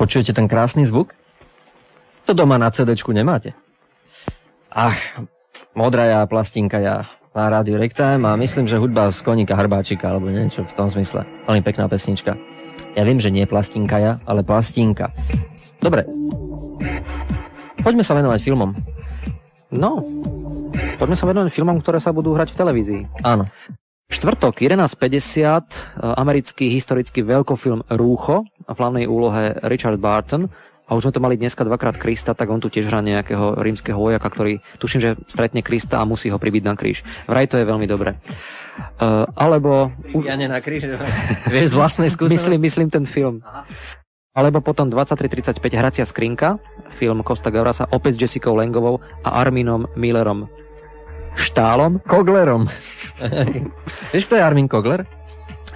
Počujete ten krásny zvuk? To doma na CD-čku nemáte. Ach, modraja plastinka ja na rádiu Ragtime a myslím, že hudba z Koníka Hrbáčika alebo niečo v tom zmysle. Veľmi pekná pesnička. Ja viem, že nie plastinka ja, ale plastinka. Dobre. Poďme sa venovať filmom. No, poďme sa venovať filmom, ktoré sa budú hrať v televízii. Áno. Štvrtok, 11:50, americký historický veľkofilm Rúcho, v hlavnej úlohe Richard Barton. A už sme to mali dneska dvakrát Krista, tak on tu tiež hrá nejakého rímskeho vojaka, ktorý tuším, že stretne Krista a musí ho pribiť na kríž. Vraj to je veľmi dobré. Alebo... Ja nie na kríž, vieš z vlastnej skúsenosti? Myslím ten film. Aha. Alebo potom 23:35 Hracia skrinka, film Costa Gavrasa, opäť s Jessicou Langovou a Arminom Millerom Štálom. Koglerom. Vieš, kto je Armin Kogler?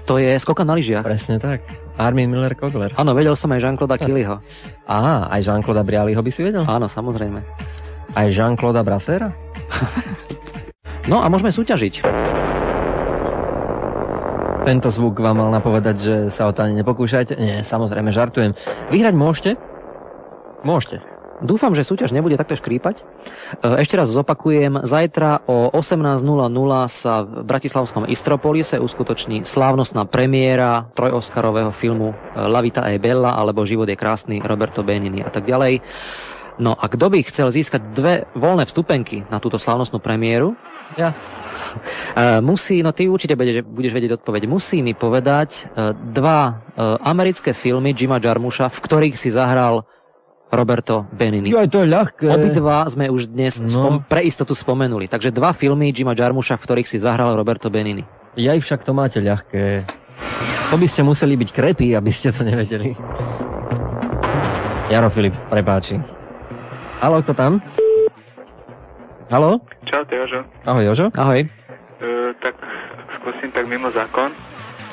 To je skokan na lyžiach. Presne tak. Armin Miller Kogler. Áno, vedel som aj Jean-Claude Killyho. Aha, aj Jean-Claude Brialyho by si vedel? Áno, samozrejme. Aj Jean-Claude Brassera? No a môžeme súťažiť. Tento zvuk vám mal napovedať, že sa o to ani nepokúšajte? Nie, samozrejme, žartujem. Vyhrať môžete? Môžete. Dúfam, že súťaž nebude takto škrípať. Ešte raz zopakujem, zajtra o 18:00 sa v bratislavskom Istropolise uskutoční slávnostná premiéra trojoscarového filmu La vita è bella alebo Život je krásny, Roberto Benigni a tak ďalej. No a kto by chcel získať 2 voľné vstupenky na túto slávnostnú premiéru? Ja. Musí, no ty určite budeš vedieť odpoveď, musí mi povedať 2 americké filmy Jima Jarmusha, v ktorých si zahral Roberto Benigni. Jo, to je ľahké. Obidva sme už dnes pre istotu spomenuli. Takže 2 filmy Jima Jarmusha, v ktorých si zahral Roberto Benigni. Jaj, však to máte ľahké. To by ste museli byť krepí, aby ste to nevedeli. Jaro Filip, prepáči. Haló, kto tam? Haló? Čau, to je Jožo. Ahoj, Jožo. Ahoj. Tak skúsim tak mimo zákon.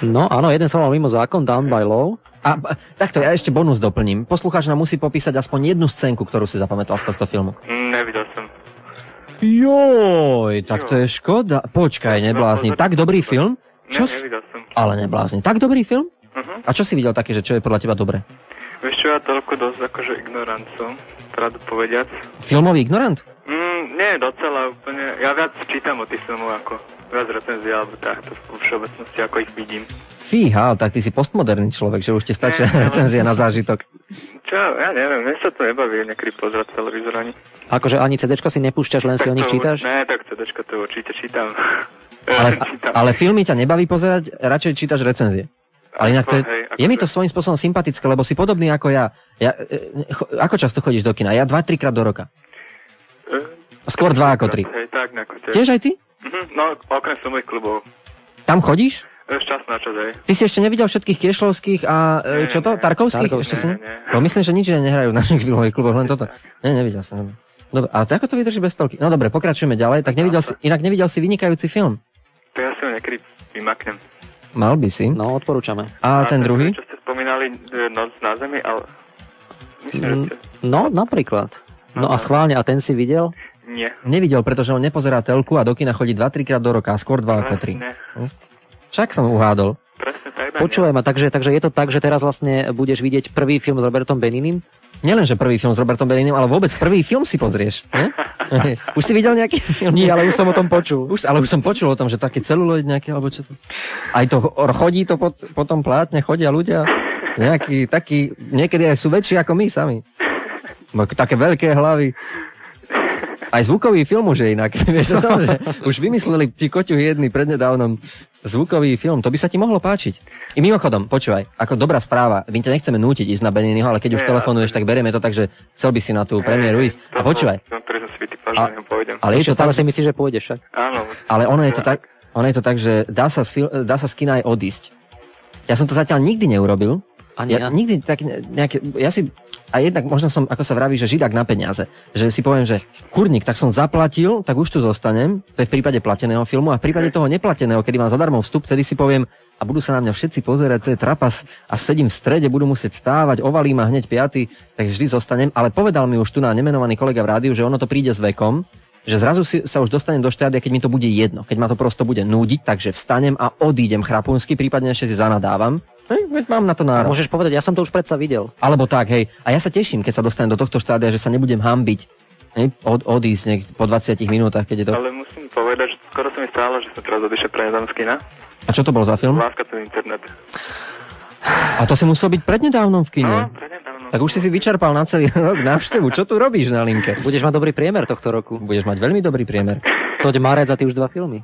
No áno, jeden sa volal Mimo zákon, Down by Law. A takto, ja ešte bonus doplním. Poslucháč nám musí popísať aspoň jednu scénku, ktorú si zapamätal z tohto filmu. Nevidel som. Joj, tak to je škoda. Počkaj, neblázni. Tak dobrý film? Nevidel som. Ale neblázni. Tak dobrý film? A čo si videl také, že čo je podľa teba dobré? Vieš čo, ja toľko dosť akože ignorant som, pravdu povediac. Filmový ignorant? Nie, docela úplne. Ja viac čítam o tých filmov ako viac recenzií alebo takto vo všeobecnosti, ako ich vidím. Fíha, tak ty si postmoderný človek, že už ti stačia recenzie na zážitok. Čo, ja neviem, mne sa to nebaví niekedy pozerať televízor ani. Akože ani CDčka si nepúšťaš, len si o nich čítaš? Ne, tak CDčka to určite čítam. Ale filmy ťa nebaví pozerať, radšej čítaš recenzie. Ale inak to je mi to svojím spôsobom sympatické, lebo si podobný ako ja. Ako často chodíš do kina? Ja 2-3 krát do roka. Skôr 2 ako 3. Hej, tak nejako tiež. Tiež aj ty? No, okrem filmových klubov. Tam chodíš? Čas na čas, hej. Ty si ešte nevidel všetkých Kiešlovských a čo to? Tarkovských? Ešte si nie? Myslím, že nič nehrajú v našich filmových kluboch, len toto. Nie, nevidel som. Dobre, ale ako to vydrží bez telky? No dobre, pokračujeme ďalej. Tak nevidel si vynikajúci film. To ja si ho niekedy vymaknem. Mal by si. No, odporúčame. A ten druhý? Čo ste spomínali, Noc na zemi, ale... No, napríklad. No a schválne, a ten si videl? Nie. Nevidel, pretože on nepozerá telku a do kina chodí 2-3 krát do roka, skôr 2 ako 3. Však som uhádol. Presne tak. Počujem, takže je to tak, že teraz vlastne budeš vidieť prvý film s Robertom Benignim? Nielenže prvý film s Robertom Benignim, ale vôbec prvý film si pozrieš. Už si videl nejaký film? Nie, ale už som o tom počul. Ale už som počul o tom, že taký celuloid nejaký, alebo čo to... Aj to chodí to po tom plátne, chodia ľudia. Nejaký taký, niekedy aj sú väčší ako my sami. Také veľké hlavy. Aj zvukový film už je inak. Vieš o tom, že už vymysleli ti koťuhy jedný prednedávnom zvukový film. To by sa ti mohlo páčiť. I mimochodom, počúvaj, ako dobrá správa, my ťa nechceme nútiť ísť na Benigniho, ale keď už telefonuješ, tak berieme to tak, že chcel by si na tú premiéru ísť. A počúvaj. Ale je to stále si myslíš, že pôjdeš, však? Áno. Ale ono je to tak, že dá sa z kina aj odísť. Ja som to zatiaľ nikdy neurobil. Nikdy tak nejaké, a jednak možno som, ako sa vraví, že židák na peniaze. Že si poviem, že kurník, tak som zaplatil, tak už tu zostanem. To je v prípade plateného filmu. A v prípade toho neplateného, kedy mám zadarmo vstup, vtedy si poviem, a budú sa na mňa všetci pozerať, to je trapas, a sedím v strede, budú musieť stávať, ovalím ma hneď 5, tak vždy zostanem. Ale povedal mi už tu na nemenovaný kolega v rádiu, že ono to príde s vekom, že zrazu sa už dostanem do štádia, keď mi to bude jedno, keď ma to prosto bude núdiť, takže vstanem a odídem chrapunsky, prípadne ešte si zanadávam. Veď mám na to nárok. A môžeš povedať, ja som to už predsa videl. Alebo tak, hej. A ja sa teším, keď sa dostanem do tohto štádia, že sa nebudem hanbiť. Hej, odísť po 20 minútach, keď je to... Ale musím povedať, že skoro sa mi stálo, že som teraz odišiel preniesť z kina. A čo to bol za film? Láska cez internet. A to si musel byť prednedávnom v kine. No, prednedávnom. Tak už si vyčerpal na celý rok návštevu. Čo tu robíš na linke? Budeš mať dobrý priemer tohto roku. Budeš mať veľmi dobrý priemer. Toď marec a ty už 2 filmy.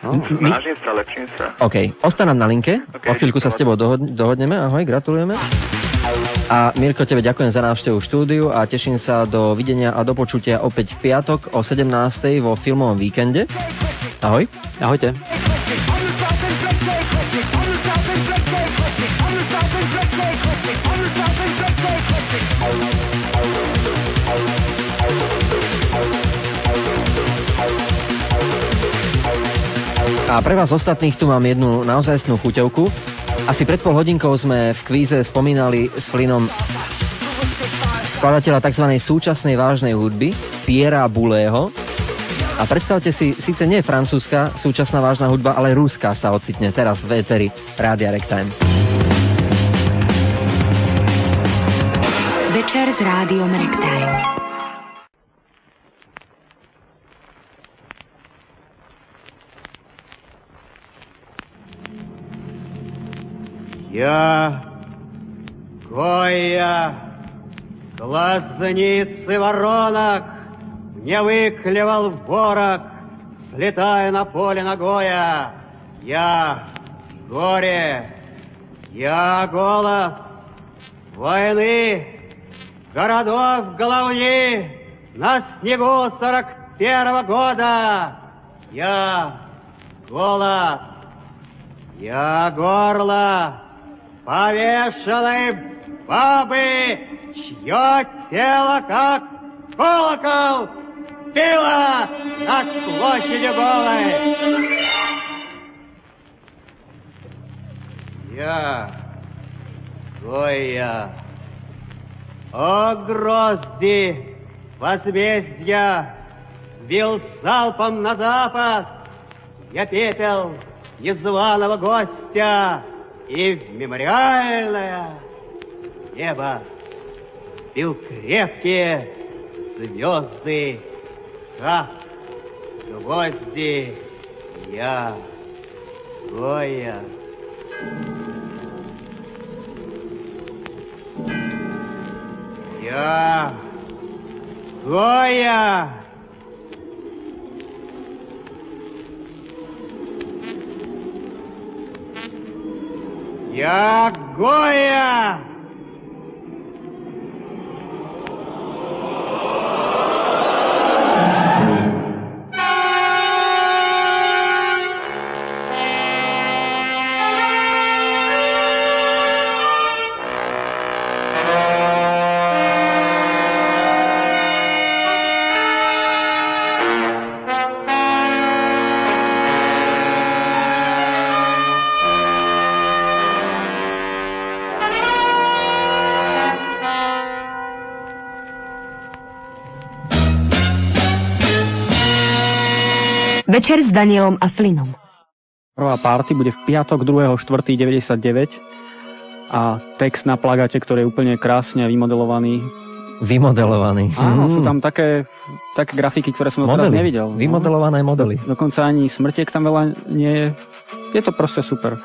Vážim sa, lepším sa. OK, ostanem na linke. O chvíľku sa s tebou dohodneme. Ahoj, gratulujeme. A Mirko, tebe ďakujem za návštevu v štúdiu a teším sa do videnia a do počutia opäť v piatok o 17. vo filmovom víkende. Ahoj. Ahojte. A pre vás ostatných tu mám jednu naozajstnú chuťovku. Asi pred pol hodinkou sme v kvíze spomínali s Flinom skladateľa tzv. Súčasnej vážnej hudby Pierra Boulleho. A predstavte si, síce nie francúzska súčasná vážna hudba, ale ruská sa ocitne teraz v éteri Rádia Ragtime. Večer s Rádiom Ragtime. Я, Гоя, глазницы воронок, не выклевал ворог, слетая на поле нагоя. Я, горе, я голос войны, городов головни на снегу 41-го года. Я, голод, я горло повешенной бабы, чье тело, как колокол, било над площадью голой. Я, Гоя, о грозди возмездия, сбил залпом на запад, я пепел незваного гостя, и в мемориальное небо бил крепкие звезды, как гвозди. Я, Гоя. Я, Гоя. Я, Гоя. Večer s Danielom a Flinom. Prvá party bude v piatok 2.4.99 a text na plagáte, ktorý je úplne krásne vymodelovaný. Vymodelovaný. Áno, sú tam také grafiky, ktoré som doteraz nevidel. Vymodelované modely. Dokonca ani smrtiek tam veľa nie je. Je to proste super.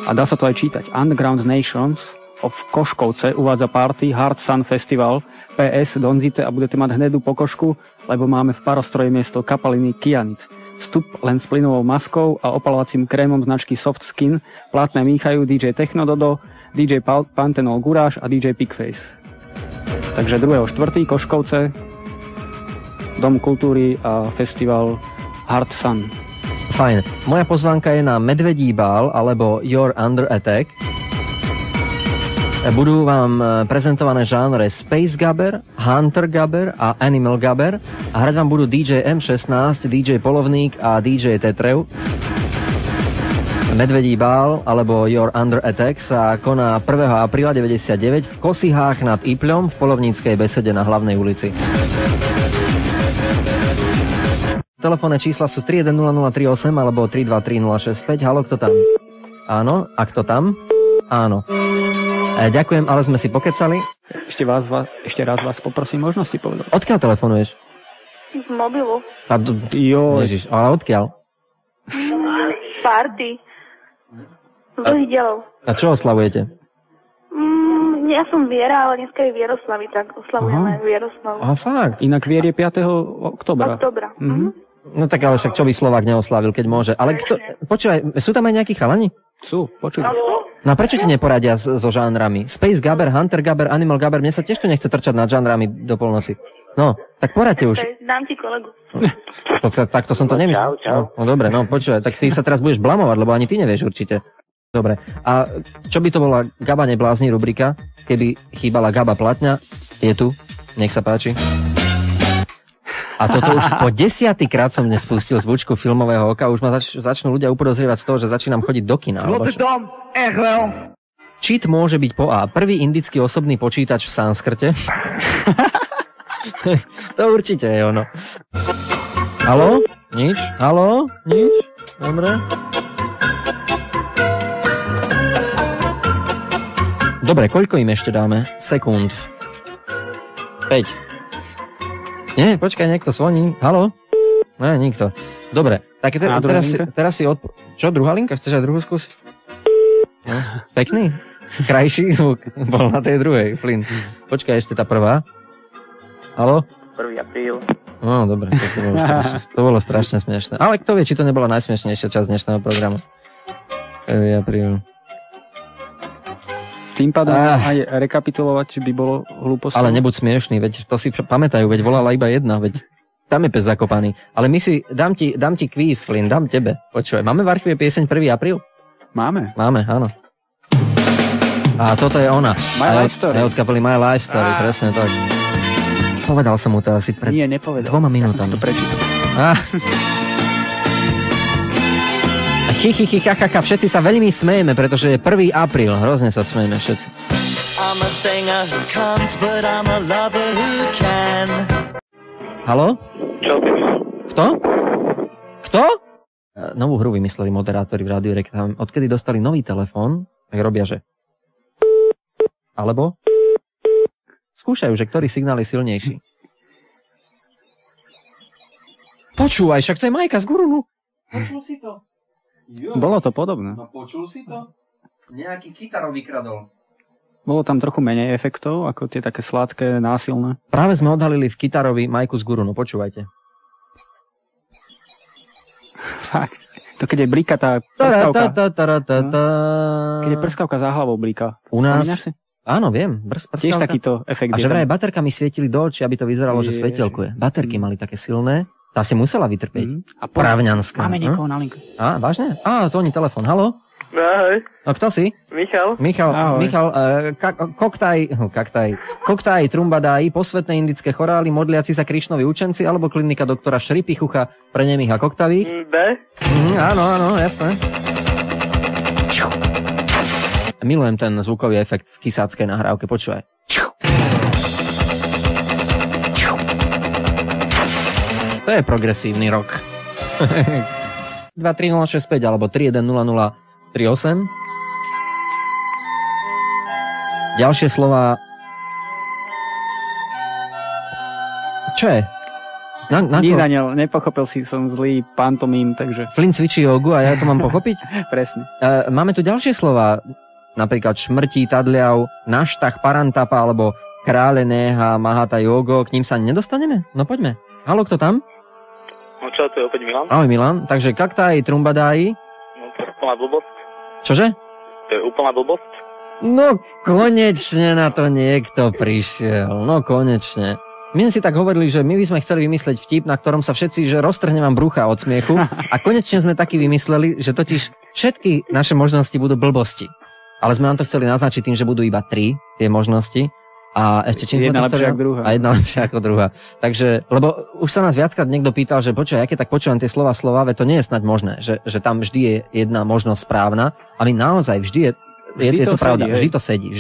A dá sa to aj čítať. Underground Nations of Koškovce uvádza party Hard Sun Festival PS Donzite a budete mať hnedú pokožku, lebo máme v parostroji miesto kapaliny Kyanit. Vstup len s plynovou maskou a opalovacím krémom značky Soft Skin. Platné míchajú DJ Technododo, DJ Pantenol Guráš a DJ Pigface. Takže 2.4. Koškovce, Dom kultúry a festival Hard Sun. Fajn. Moja pozvánka je na Medvedí bál alebo You're Under Attack. Budú vám prezentované žánre Space Gabber, Hunter Gabber a Animal Gabber a hrať vám budú DJ M16, DJ Polovník a DJ Tetrev. Medvedí bál alebo You're Under Attack sa koná 1. apríla 99 v Kosihách nad Ipľom v Polovníckej besede na Hlavnej ulici. Telefónne čísla sú 310038 alebo 323 065. Haló, kto tam? Áno. A kto tam? Áno. Ďakujem, ale sme si pokecali. Ešte raz vás poprosím možnosti povedať. Odkiaľ telefonuješ? Z mobilu. Ježiš, ale odkiaľ? Party. Z dlhých dielov. A čo oslavujete? Ja som Viera, ale dneska je Vieroslavy, tak oslavujeme Vieroslavu. Aha, fakt. Inak Vier je 5. októbra. No tak ale však čo by Slovák neoslavil, keď môže. Ale počúvaj, sú tam aj nejakí chalani? Sú, počuj. No a prečo ti neporadia so žánrami? Space Gabber, Hunter Gabber, Animal Gabber, mne sa tiež tu nechce trčať nad žánrami do polnoci. No, tak poradte už. Dám ti kolegu. Takto som to nemyslel. Čau. No dobre, no počúvaj, tak ty sa teraz budeš blamovať, lebo ani ty nevieš určite. Dobre, a čo by to bola Gaba neblázni rubrika, keby chýbala Gaba Platňa? Je tu, nech sa páči. A toto už po 10. krát som dnes spustil zvučku filmového oka, už ma začnú ľudia upodozrievať z toho, že začínam chodiť do kina. Cheat môže byť po A. Prvý indický osobný počítač v sanskrte. To určite je ono. Haló? Nič? Haló? Nič? Dobre. Dobre, koľko im ešte dáme? Sekúnd. 5. Nie, počkaj, niekto zvoní. Haló? Nie, nikto. Dobre, tak teraz si Čo, druhá linka? Chceš aj druhú skúsiť? No, pekný? Krajší zvuk bol na tej druhej, Flynn. Počkaj, ešte tá prvá. Haló? 1. apríl. No, dobre, to bolo strašne smiešné. Ale kto vie, či to nebola najsmiešnejšia časť dnešného programu. 1. apríl. Tým pádom aj rekapitulovať by bolo hlúposť. Ale nebuď smiešný, veď to si pamätajú, veď volala iba jedna, veď tam je pes zakopaný. Ale my si, dám ti kvíz, Flynn, dám tebe. Počúvaj, máme v archíve pieseň 1. apríl? Máme, áno. A toto je ona. My Life Story. Od kapely My Life Story, presne tak. Povedal som mu to asi pred 2 minútami. Ja som si to prečítal. Všetci sa veľmi smejeme, pretože je 1. apríl. Hrozne sa smejeme všetci. Haló? Čo ty? Kto? Novú hru vymysleli moderátori v Rádiu Rektime. Odkedy dostali nový telefón, tak robia, že... Alebo... Skúšajú, že ktorý signál je silnejší. Počúvaj, však to je Majka z Gurunu. Počul si to? Jo. Bolo to podobné. No počul si to? Nejaký kytarov vykradol. Bolo tam trochu menej efektov, ako tie také sladké, násilné. Práve sme odhalili v kytarovi Majku z Gurunu, počúvajte. Fakt. To keď je blíka tá prskavka. Keď je prskavka za hlavou blíka. U nás... Áno, viem. Prskavka. Tiež takýto efekt. A že vraj baterkami svietili do očí, aby to vyzeralo, že svetielkuje. Baterky mali také silné. Tá si musela vytrpieť. A Právňanská. Máme niekoho na linku. Á, vážne? Á, zvoní telefon. Haló? Ahoj. No, kto si? Michal. Michal, koktaj, trumbadái, posvetné indické chorály, modliaci sa Krišnovi učenci, alebo klinika doktora Šripichucha pre nemých a koktavých? B. Áno, jasné. Milujem ten zvukový efekt v kysáckej nahrávke, počúvaj. To je progresívny rok. 23065 alebo 310038. Ďalšie slova. Čo je? Nie, Daniel, nepochopil si, som zlý pantomím, takže... Flynn cvičí jogu a ja to mám pochopiť? Presne. Máme tu ďalšie slova, napríklad šmrtí, tadliav, naštach, parantapa alebo krále neha, mahata jogo. K ním sa nedostaneme? No poďme. Haló, kto tam? No čo, to je opäť Milan? Ahoj Milan, takže kaktaj, trumbadái. No to je úplná blbosť. Čože? To je úplná blbosť. No konečne na to niekto prišiel, no konečne. My si tak hovorili, že my by sme chceli vymysleť vtip, na ktorom sa všetci, že roztrhne vám brucha od smiechu a konečne sme taký vymysleli, že totiž všetky naše možnosti budú blbosti. Ale sme vám to chceli naznačiť tým, že budú iba 3 tie možnosti. A ešte čím jedna lepšia ako druhá. A jedna lepšia ako druhá. Takže, lebo už sa nás viackrát niekto pýtal, že počuj, aké tak počúvam tie slova, veď to nie je snáď možné, že tam vždy je jedna možnosť správna a my naozaj vždy je to pravda, vždy to sedí,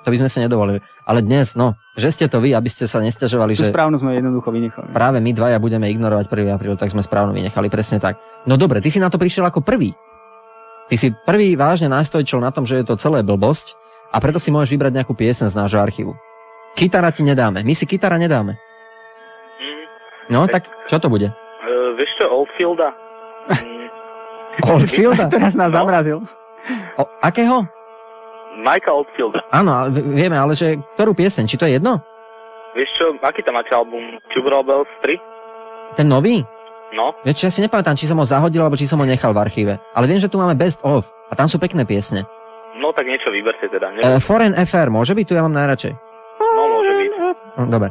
to by sme sa nedovolili. Ale dnes, že ste to vy, aby ste sa nesťažovali, že správnu sme jednoducho vynechali. Práve my dvaja budeme ignorovať 1. apríl, tak sme správnu vynechali, presne tak. No dobre, ty si na to prišiel ako prvý. Ty si prvý vážne nastojčil na tom, že je to celé blbosť a preto si môžeš vybrať nejakú piesen z nášho archívu. Kytara ti nedáme. My si kytara nedáme. No, tak čo to bude? Vieš čo, Oldfielda? Oldfielda? Teraz nás zamrazil. Akého? Mikea Oldfielda. Áno, vieme, ale že ktorú pieseň? Či to je jedno? Vieš čo, aký tam máte album? Tubular Bells 3? Ten nový? No. Vieš, ja si nepamätám, či som ho zahodil, alebo či som ho nechal v archíve. Ale viem, že tu máme Best of a tam sú pekné piesne. No tak niečo vyberte teda. Foreign Affair, môže byť? Tu ja mám najradšej. No, môže byť. Dobre.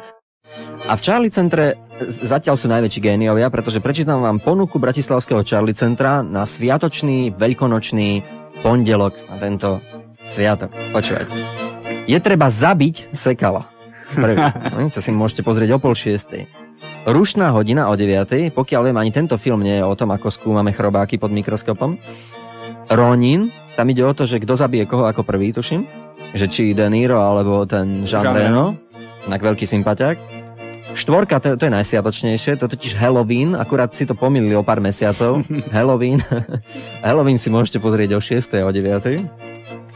A v Charlie Centre zatiaľ sú najväčší géniovia, pretože prečítam vám ponuku bratislavského Charlie Centra na sviatočný, veľkonočný pondelok na tento sviatok. Počúvajte. Je treba zabiť sekala. Prvý. To si môžete pozrieť o 5:30. Rušná hodina o 9:00. Pokiaľ viem, ani tento film nie je o tom, ako skúmame chrobáky pod mikroskopom. Ronin. Tam ide o to, že kto zabije koho ako prvý, tuším. Že či De Niro, alebo ten Jean Reno. Tak veľký sympatiák. 4, to je najsviatočnejšie, to totiž Halloween, akurát si to pomýlili o pár mesiacov. Halloween. Halloween si môžete pozrieť o 6:00 a o 9:00.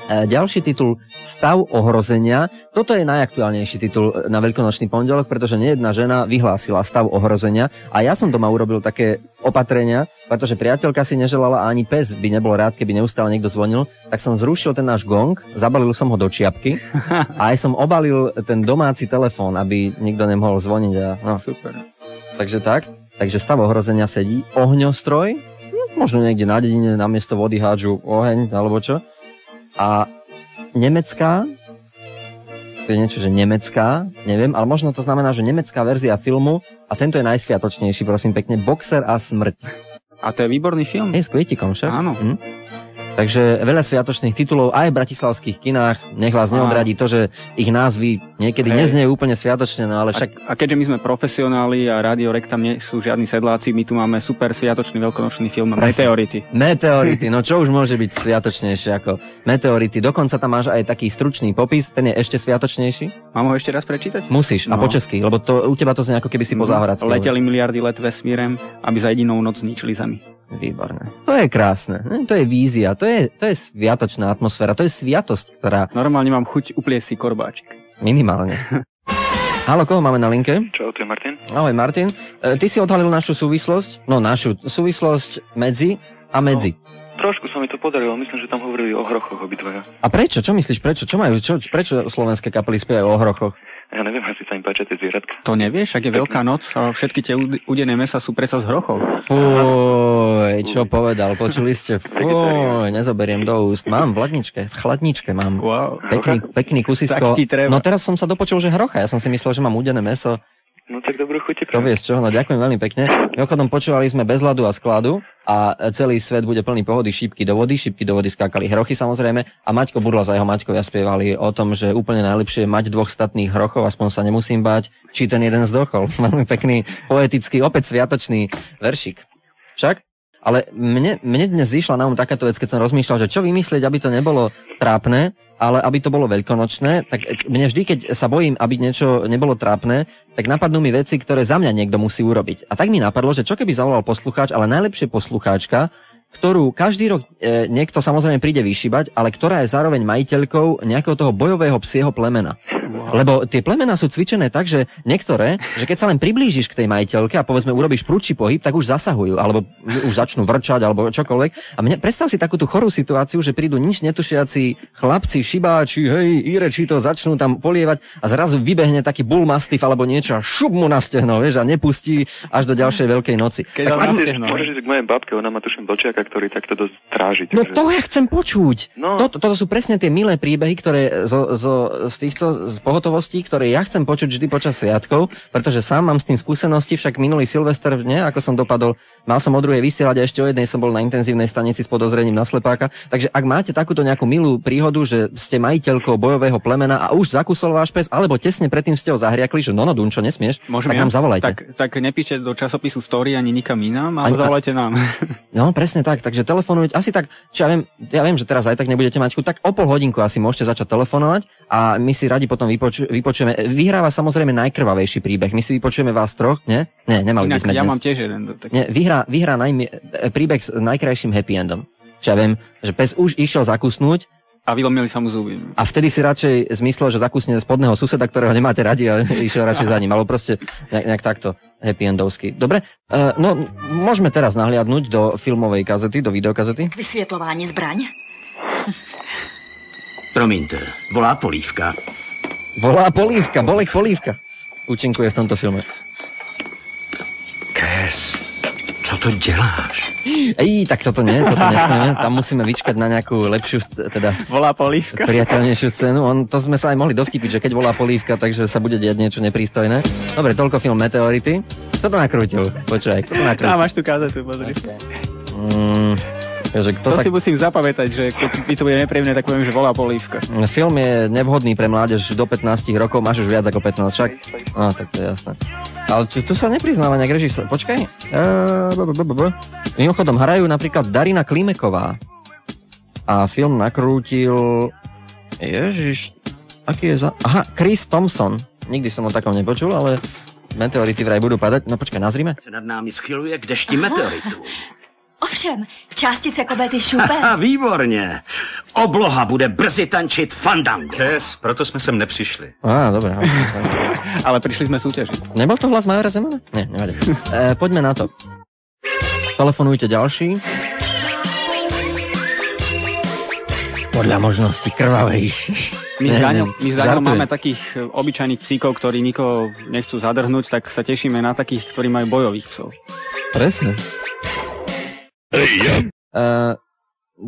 Ďalší titul Stav ohrozenia. Toto je najaktuálnejší titul na veľkonočný pondelok, pretože nejedna žena vyhlásila stav ohrozenia a ja som doma urobil také opatrenia, pretože priateľka si neželala a ani pes by nebol rád, keby neustále niekto zvonil, tak som zrušil ten náš gong, zabalil som ho do čiapky a aj som obalil ten domáci telefón, aby nikto nemohol zvoniť. No. Super. Takže tak. Takže stav ohrozenia sedí. Ohňostroj. Možno niekde na dedine namiesto vody hádžu oheň alebo čo. A nemecká, to je niečo, že nemecká, neviem, ale možno to znamená, že nemecká verzia filmu, a tento je najsviatočnejší, prosím pekne, Boxer a smrť. A to je výborný film. Je s Kvietikom však. Áno. Takže veľa sviatočných titulov aj v bratislavských kinách. Nech vás neodradí to, že ich názvy niekedy neznejú úplne sviatočne, no ale však... A keďže my sme profesionáli a Radio Rek tam nie sú žiadni sedláci, my tu máme super sviatočný veľkonočný film Meteority. Meteority, no čo už môže byť sviatočnejšie ako Meteority. Dokonca tam máš aj taký stručný popis, ten je ešte sviatočnejší. Mám ho ešte raz prečítať? Musíš, a po česky, lebo to, u teba to znie ako keby si po záhoracky. Leteli miliardy let vesmírem, aby za jedinou noc zničili Zemi. Výborné. To je krásne. To je vízia. To je sviatočná atmosféra. To je sviatosť, ktorá... Normálne mám chuť upliesť si korbáčik. Minimálne. Haló, koho máme na linke? Čau, to je Martin. Ahoj, Martin. Ty si odhalil našu súvislosť? No, našu súvislosť medzi a medzi. No, trošku sa mi to podarilo. Myslím, že tam hovorili o hrochoch obidvaja. A prečo? Čo myslíš? Prečo? Prečo slovenské kapely spievajú o hrochoch? Ja neviem, asi sa im páčia tie zvieratka. To nevieš, ak je Veľká noc a všetky tie udené mäsa sú predsa z hrochov. Fuj, čo povedal, počuli ste? Fuj, nezoberiem do úst. Mám v chladničke mám. Wow. Pekný kusisko. No teraz som sa dopočul, že hrocha. Ja som si myslel, že mám udené mäso. No tak dobrú chuť. To vieš čo, no ďakujem veľmi pekne. Mimochodom počúvali sme Bez ľadu a skladu a celý svet bude plný pohody, šípky do vody skákali hrochy samozrejme a Maťko Burlas a jeho Maťkovia spievali o tom, že úplne najlepšie je mať 2 statných hrochov, aspoň sa nemusím báť, či ten jeden zdochol. Veľmi pekný, poetický, opäť sviatočný veršik. Však? Ale mne dnes zišla na takáto vec, keď som rozmýšľal, že čo vymyslieť, aby to nebolo trápne, ale aby to bolo veľkonočné, tak mne vždy, keď sa bojím, aby niečo nebolo trápne, tak napadnú mi veci, ktoré za mňa niekto musí urobiť. A tak mi napadlo, že čo keby zavolal poslucháč, ale najlepšie poslucháčka, ktorú každý rok niekto samozrejme príde vyšibať, ale ktorá je zároveň majiteľkou nejakého toho bojového psieho plemena. Wow. Lebo tie plemená sú cvičené tak, že niektoré, že keď sa len priblížiš k tej majiteľke a povedzme urobíš prudší pohyb, tak už zasahujú, alebo už začnú vrčať, alebo čokoľvek. A predstav si takúto chorú situáciu, že prídu nič netušiaci chlapci, šibáči, hej, Ireči to začnú tam polievať a zrazu vybehne taký bullmastiff alebo niečo a šup mu na stehno, vieš, a nepustí až do ďalšej Veľkej noci. Keď môžeš ísť k mojej babke, ona má tuším vlčiaka, ktorý takto dosť tráži. No to ja chcem počuť. No. Toto sú presne tie milé príbehy, ktoré z týchto pohotovostí, ktoré ja chcem počuť vždy počas sviatkov, pretože sám mám s tým skúsenosti, však minulý Silvester, ako som dopadol, mal som o 2:00 vysielať a ešte o 1:00 som bol na intenzívnej stanici s podozrením na slepáka. Takže ak máte takúto nejakú milú príhodu, že ste majiteľkou bojového plemena a už zakusol váš pes, alebo tesne predtým ste ho zahriakli, že no Dunčo, nesmieš, tak nám zavolajte. Tak nepíšte do časopisu Story ani nikam inám, ale zavolajte nám. No, presne tak, takže telefonujte, asi tak, čo ja viem, že teraz aj tak nebudete mať chuť, tak o pol hodinku asi môžete začať telefonovať a my si radi potom vypočujeme. Vyhráva samozrejme najkrvavejší príbeh. My si vypočujeme vás troch, nie? Nie, nemali by sme ja dnes. Mám tiež jeden. Nie, vyhrá príbeh s najkrajším happy endom. čo ja viem, že pes už išiel zakusnúť a vylomili sa mu zuby. A vtedy si radšej zmyslel, že zakusne spodného suseda, ktorého nemáte radi a išiel radšej za ním, alebo proste nejak takto happy endovsky. Dobre, no môžeme teraz nahliadnúť do filmovej kazety, do videokazety. Vysvětlování zbraň. Promiňte, volá Polívka. Volá Polívka, Bolek Polívka. Účinkuje v tomto filme. Kes, čo to děláš? Tak toto nesmieme. Tam musíme vyčkať na nejakú lepšiu, teda volá Polívka. Priateľnejšiu scénu. To sme sa aj mohli dovtipiť, že keď volá Polívka, takže sa bude diať niečo neprístojné. Dobre, toľko film Meteority. Kto to nakrútil? Počkaj, kto to nakrútil? Máš tú kazetu, pozri. To si musím zapamätať, že keď by to bude nepríjemné, tak poviem, že volá Polívka. Film je nevhodný pre mládež do 15 rokov, máš už viac ako 15 však? Tak to je jasné. Ale tu sa nepriznáva nejak režisor. Počkaj. Mimochodom hrajú napríklad Darina Klimeková. A film nakrútil... Ježiš, aký je za... Aha, Chris Thompson. Nikdy som o takom nepočul, ale meteority vraj budú padať. No počkaj, nazrime. Se nad námi schyluje k dešti meteoritů. Ovšem, částice komety Šupe. Výborně. Obloha bude brzy tančit fandango. Kes, proto jsme sem nepřišli. Dobre. Ale prišli sme súťažiť. Nebol to hlas Majora Zemana? Nie, nevadí. Poďme na to. Telefonujte ďalší. Podľa možnosti krvavejší. My s Daňom máme takých obyčajných psíkov, ktorí nikoho nechcú zadrhnúť, tak sa tešíme na takých, ktorí majú bojových psov. Presne.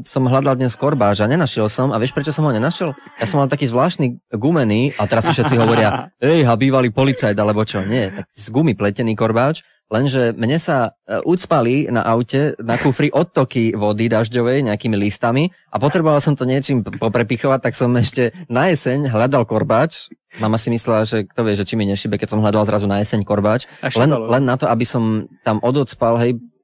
Som hľadal dnes korbáž a nenašiel som. A vieš, prečo som ho nenašiel? Ja som mal taký zvláštny gumený, a teraz všetci hovoria, bývalý policajt, alebo čo. Nie, tak z gumy pletený korbáč, lenže mne sa ucpali na aute, na kufri odtoky vody dažďovej nejakými listami a potreboval som to niečím poprepichovať, tak som ešte na jeseň hľadal korbáč. Mama si myslela, že kto vie, že či mi nešibe, keď som hľadal zrazu na jeseň korbáč. Len na to, aby som tam odocpal,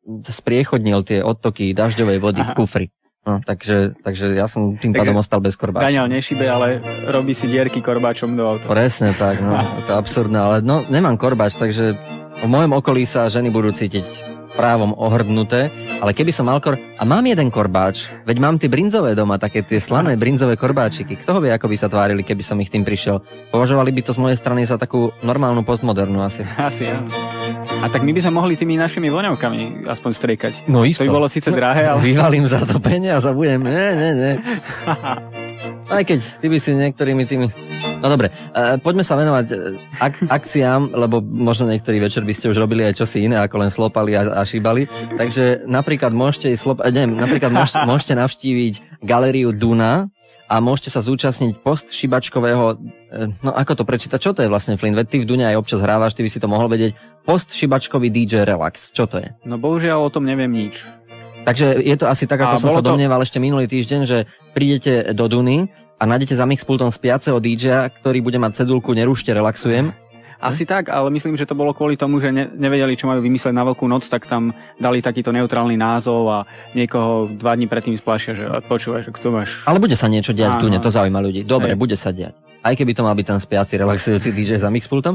spriechodnil tie odtoky dažďovej vody v kufri. No, takže ja som tým pádom ostal bez korbáča. Daniel nešibe, ale robí si dierky korbáčom do auta. Presne tak, to je absurdné, ale nemám korbáč, takže v mojom okolí sa ženy budú cítiť právom ohrdnuté, ale keby som mal a mám jeden korbáč, veď mám tie brinzové doma, také tie slané brinzové korbáčiky. Kto ho vie, ako by sa tvárili, keby som ich tým prišiel? Považovali by to z mojej strany za takú normálnu postmodernú asi. Asi, áno. A tak my by sme mohli tými našimi voňavkami aspoň striekať. No isto. To by bolo síce drahé, ale... Vyvalím za to peniaze a budem... Nie. Aj keď ty by si niektorými tými... No dobre, poďme sa venovať akciám, lebo možno niektorý večer by ste už robili aj čosi iné, ako len slopali a šíbali. Takže napríklad môžete navštíviť galériu Duna a môžete sa zúčastniť postšibačkového... No ako to prečítať? Čo to je vlastne, Flynn? Veď ty v Dune aj občas hrávaš, ty by si to mohol vedieť. Postšibačkový DJ Relax. Čo to je? No bohužiaľ o tom neviem nič. Takže je to asi tak, ako som sa domnieval ešte minulý týždeň, že prídete do Duny a nájdete za mixpultom spiaceho DJ-a, ktorý bude mať cedulku Nerušte, relaxujem. Asi tak, ale myslím, že to bolo kvôli tomu, že nevedeli, čo majú vymysleť na Veľkú noc, tak tam dali takýto neutrálny názov a niekoho 2 dní predtým splášia, že počúvaj, že kto máš. Ale bude sa niečo diať v Dune, to zaujíma ľudí. Dobre, bude sa diať. Aj keby to mal byť ten spiaci, relaxujúci DJ za mixpultom.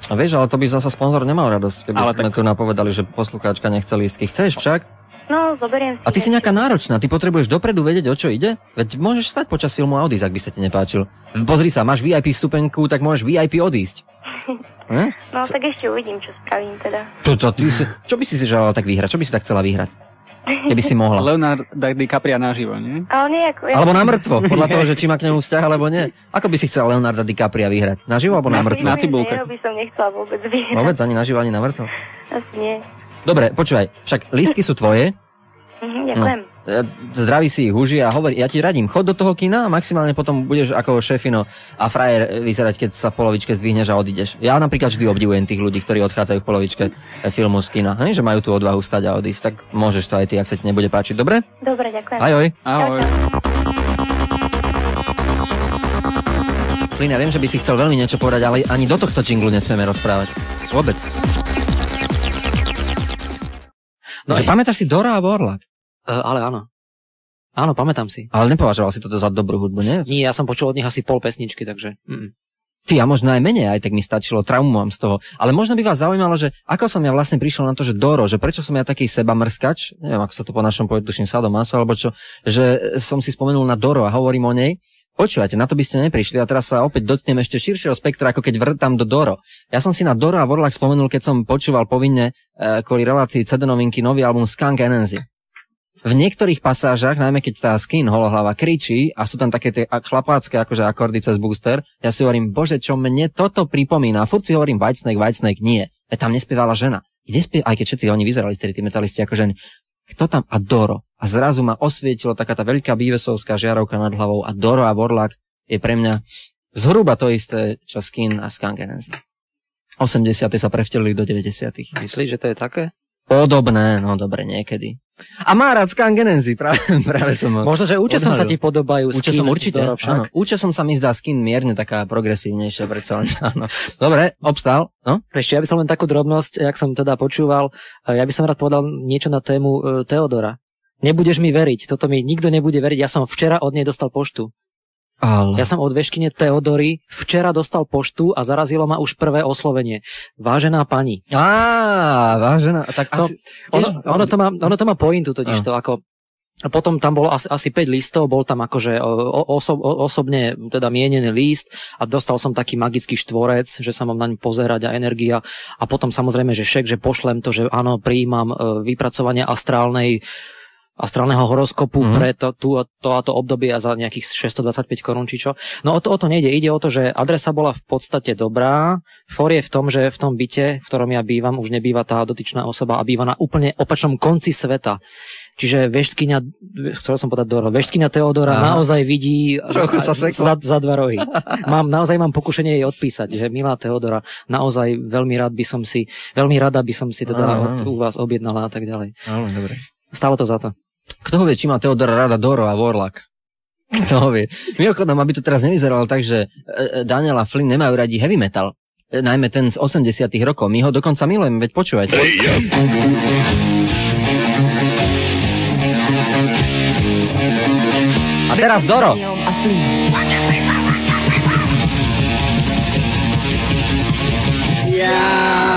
A vieš, ale to by zasa sponzor nemal radosť, keby sme tu napovedali, že poslucháčka nechce lístky. Chceš však? No, zoberiem si. A ty si nejaká náročná, ty potrebuješ dopredu vedieť, o čo ide? Veď môžeš stať počas filmu a odísť, ak by sa ti nepáčil. Pozri sa, máš VIP stupenku, tak môžeš VIP odísť. No, tak ešte uvidím, čo spravím teda. Čo by si želala tak vyhrať? Čo by si tak chcela vyhrať? Keby si mohla. Leonardo DiCaprio naživo, nie? Ale nie ako... Alebo na mŕtvo, podľa toho, že či má k nemu vzťah, alebo nie. Ako by si chcela Leonarda DiCapria vyhrať? Naživo alebo na mŕtvo? Na cibulke. By som nechcela vôbec vyhrať. Vôbec ani naživo, ani na mŕtvo? Asi nie. Dobre, počúvaj, však lístky sú tvoje. Ďakujem. Zdraví si ich uži a hovorí, ja ti radím, chod do toho kina a maximálne potom budeš ako šéfino a frajer vyzerať, keď sa v polovičke zdvihneš a odídeš. Ja napríklad vždy obdivujem tých ľudí, ktorí odchádzajú v polovičke filmu z kina, že majú tú odvahu stať a odísť, tak môžeš to aj ty, ak sa ti nebude páčiť, dobre? Dobre, ďakujem. Ahoj. Ahoj. Flynn, ja viem, že by si chcel veľmi niečo povedať, ale ani do tohto jinglu nesmieme rozprávať. Vôbec. No, pamätáš si Dora alebo Orlák? Ale áno. Áno, pamätám si. Ale nepovažoval si toto za dobrú hudbu, nie? Nie, ja som počul od nich asi pol pesničky, takže... Ty, a možno aj menej, aj tak mi stačilo, traumu mám z toho. Ale možno by vás zaujímalo, že ako som ja vlastne prišiel na to, že Doro, že prečo som ja taký sebamrskač, neviem, ako sa to po našom povedu, tuším sadomaso, alebo čo, že som si spomenul na Doro a hovorím o nej. Počúvajte, na to by ste neprišli a teraz sa opäť dotknem ešte širšieho spektra, ako keď vrtám do Doro. Ja som si na Doro a Warlock spomenul, keď som počúval povinne kvôli relácii CD novinky nový album Skunk Anansi. V niektorých pasážach, najmä keď tá Skin holohlava kričí a sú tam také tie chlapácké akože akordy cez booster, ja si hovorím, bože, čo mne toto pripomína. Furt si hovorím Whitesnake, nie. Tam nespievala žena. Aj keď všetci oni vyzerali tí metalisti ako ženy. Kto tam? A Doro. A zrazu ma osvietilo taká tá veľká Beavisovská žiarovka nad hlavou a Doro a Warlock je pre mňa zhruba to isté, čo Skin a Skunk Anansi. 80. sa prevtelili do 90. Myslíš, že to je také? Podobné, no dobre, niekedy. A má rád Skunk Anansi, práve som ho... Možno, že účesom sa ti podobajú Skin. Určite, áno. Účesom sa mi zdá Skin mierne taká progresívnejšia, predsa len, áno. Dobre, obstál, no? Ešte, ja by som len takú drobnosť, jak som teda počúval, ja by som rád povedal niečo na tému Teodora. Nebudeš mi veriť, toto mi nikto nebude veriť, ja som včera od nej dostal poštu. Ale... Ja som od veškyne Teodory včera dostal poštu a zarazilo ma už prvé oslovenie. Vážená pani. Vážená. Tak no, asi... ono to má pointu totiž to, ako... Potom tam bolo asi 5 listov, bol tam akože osobne teda mienený list a dostal som taký magický štvorec, že sa mám naň pozerať a energia a potom samozrejme, že šek, že pošlem to, že áno, prijímam vypracovanie astrálneho horoskopu pre to obdobie a za nejakých 625 korún či čo. No o to nejde. Ide o to, že adresa bola v podstate dobrá. For je v tom, že v tom byte, v ktorom ja bývam, už nebýva tá dotyčná osoba a býva na úplne opačnom konci sveta. Čiže veštkyňa, chcel som povedať Doro, veštkyňa Teodora naozaj vidí za dva rohy. Naozaj mám pokušenie jej odpísať, že milá Teodora, naozaj veľmi rada by som si teda u vás objednala a tak ďalej. Áno, dobre. Stálo to za to. Kto ho vie, či má Teodora rada Doro a Warlock? Kto ho vie? Mimochodom, aby to teraz nevyzeralo tak, že Daniel a Flynn nemajú radi heavy metal. Najmä ten z 80 rokov. My ho dokonca milujeme, veď počúvajte. A teraz Doro.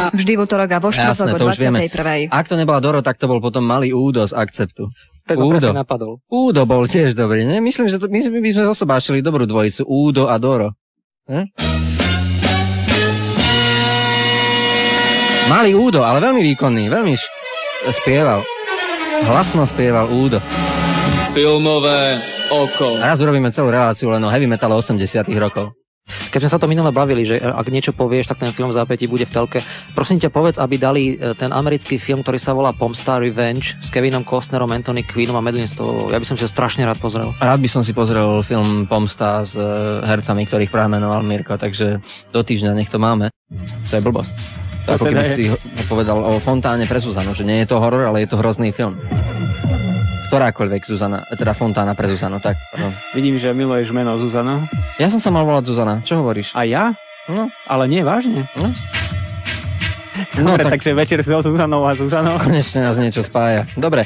Vždy v utorok a vo štvrtok o 21. Ak to nebola Doro, tak to bol potom malý Údo z Akceptu. Tak ho presne napadol. Údo bol tiež dobrý, ne? Myslím, že my sme zosobášili dobrú dvojicu. Údo a Doro. Malý Údo, ale veľmi výkonný, veľmi spieval. Hlasno spieval Údo. Filmové oko. A raz urobíme celú reláciu len o heavy metal 80 rokov. Keď sme sa to minule bavili, že ak niečo povieš, tak ten film v zápätí bude v telke. Prosím ťa, povedz, aby dali ten americký film, ktorý sa volá Pomsta Revenge s Kevinom Costnerom, Anthony Quinnom a Madeline Stowe. Ja by som si ho strašne rád pozrel. Rád by som si pozrel film Pomsta s hercami, ktorých práve menoval Mirko, takže do týždňa nech to máme. To je blbosť. To ako keby si povedal o Fontáne pre Zuzanu, že nie je to horor, ale je to hrozný film. Ktorákoľvek Zuzana, teda Fontána pre Zuzanu, tak. Pardon. Vidím, že miluješ meno Zuzana. Ja som sa mal volať Zuzana, čo hovoríš? A ja? No. Ale nie, vážne? No. Dobre, takže večer so Zuzanou a Zuzanou. Konečne nás niečo spája. Dobre,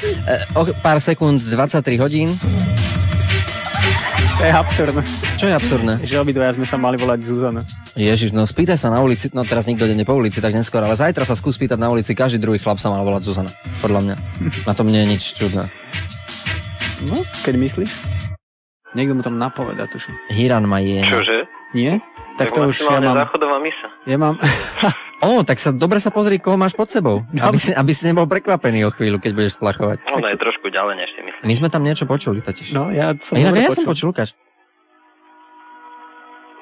o pár sekúnd, 23 hodín. To je absurdné. Čo je absurdné? Že obidvaja sme sa mali volať Zuzana. Ježiš, no spýtaj sa na ulici, no teraz nikto ide po ulici, tak neskôr, ale zajtra sa skús pýtať na ulici, každý druhý chlap sa mal volať Zuzana, podľa mňa. Na tom nie je nič čudné. No, keď myslíš? Niekto mu tam napoveda, tuším. Hiran ma je. Čože? Nie? Tak to už ja mám. Záchodová misa. Ja mám. Tak dobre sa pozri, koho máš pod sebou. Aby si nebol prekvapený o chvíľu, keď budeš splachovať. Ono je trošku ďalej, než si myslím. My sme tam niečo počuli totiž. No, ja som počul, Lukáš.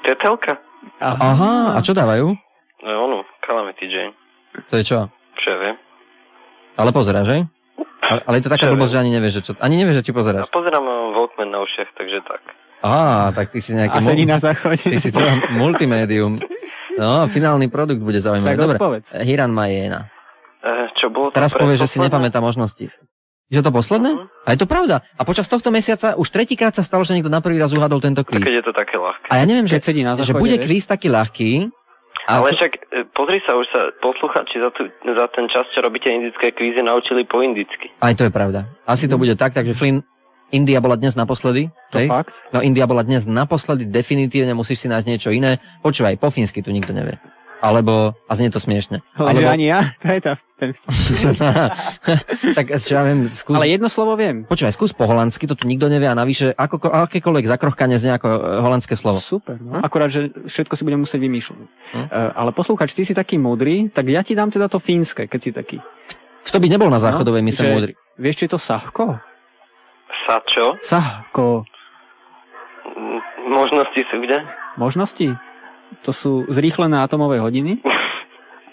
To je telka. Aha, a čo dávajú? No ono, Calamity Jane. To je čo? Čo ja viem. Ale pozeráš, hej? Ale je to taká blbosť, že ani nevieš, že či pozeráš. A pozerám Walkman na ušiach, takže tak. Tak ty si nejaký... A sedí na záchode. Ty si celá multimédium. No, finálny produkt bude zaujímavý. Tak dobre, odpovedz. Hiran Majena. Čo bolo to? Teraz povieš, že si nepamätá možnosti. Je to posledné? A je to pravda. A počas tohto mesiaca už tretíkrát sa stalo, že niekto na prvý raz uhádol tento kvíz. Keď je to také ľahké. A ja neviem, že bude kvíz taký ľahký. Ale však pozri sa, už sa posluchači za ten čas, čo robíte indické kvízy, naučili po indicky. Aj to je pravda. Asi to bude tak, takže Flynn, India bola dnes naposledy. To fakt? No India bola dnes naposledy, definitívne musíš si nájsť niečo iné. Počúvaj, po fínsky tu nikto nevie. Alebo, a znie to smiešne. Ale ani ja? To je ten Tak čo ja viem, skús... Ale jedno slovo viem. Počúvaj, skús po holandsky, to tu nikto nevie a navyše akékoľvek zakrochkanie znie ako holandské slovo. Super, no. Akurát, že všetko si budem musieť vymýšľať. Ale poslúchač, ty si taký múdry, tak ja ti dám teda to fínske, keď si taký. Kto by nebol na záchodovej mise múdry? Vieš, či je to Sahko? Sačo? Sahko. Možnosti sú kde? Možnosti? To sú zrýchlené atomové hodiny,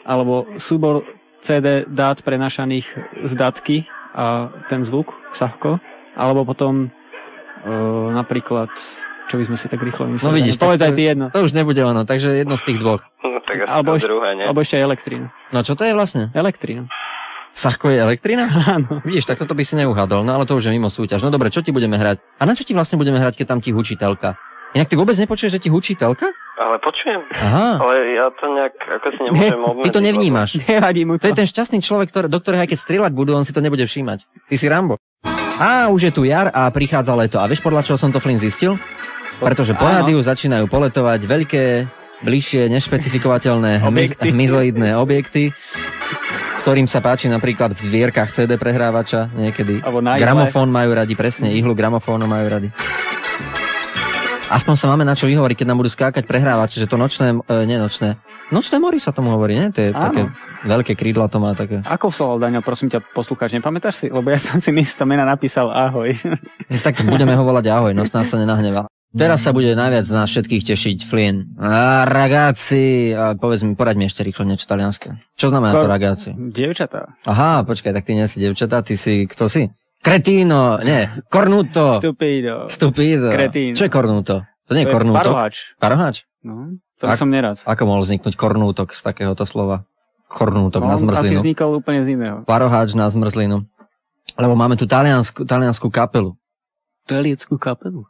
alebo súbor CD dát prenašaných z datky a ten zvuk, Sahko, alebo potom napríklad, čo by sme si tak rýchlo mysleli. No vidíš, povedz aj ty jedno. To už nebude ono, takže jedno z tých dvoch. No tak asi druhé, nie? Alebo ešte aj elektrína. No čo to je vlastne? Elektrína. Sahko je elektrina? Áno. Vidíš, tak toto by si neuhádol, no ale to už je mimo súťaž. No dobre, čo ti budeme hrať? A na čo ti vlastne budeme hrať, keď tam ti hučí telka? Inak ty vôbec nepočuješ, že ti hučí telka? Ale počujem. Aha. Ale ja to nejak, ako si nemôžem obmedziť. Ty to nevnímaš. Nevadí mu to. To je ten šťastný človek, do ktorého aj keď strieľať budú, on si to nebude všímať. Ty si Rambo. Á, už je tu jar a prichádza leto. A vieš, podľa čoho som to, Flynn, zistil? Pretože po rádiu začínajú poletovať veľké, bližšie, nešpecifikovateľné hmyzoidné objekty, ktorým sa páči napríklad v dvierkach CD prehrávača niekedy. Gramofón majú radi, presne, ihlu gramofónu majú radi. Aspoň sa máme na čo vyhovoriť, keď nám budú skákať prehrávače, že to nočné mori sa tomu hovorí, nie? To je také veľké krídla to má také. Ako sloval, Daniel, prosím ťa, poslucháč, nepamätáš si? Lebo ja som si miesto mena napísal ahoj. Tak budeme ho volať ahoj, no snáď sa nenahnevá. Teraz sa bude najviac z nás všetkých tešiť Flynn. Ragazzi, povedz mi, poraď mi ešte rýchlo niečo talianské. Čo znamená to ragazzi? Dievčatá. Aha, počkaj, tak ty nie si dievčatá, ty si, kto si? Kretino, nie, cornuto. Stupido. Kretino. Čo je cornuto? To nie je cornuto. Paroháč? No, to som neraz. Ako mohol vzniknúť kornútok z takéhoto slova? Kornútok na zmrzlinu. Asi vznikol úplne z iného. Paroháč na zmrzlinu. Lebo máme tu taliansku kapelu. Taliansku kapelu?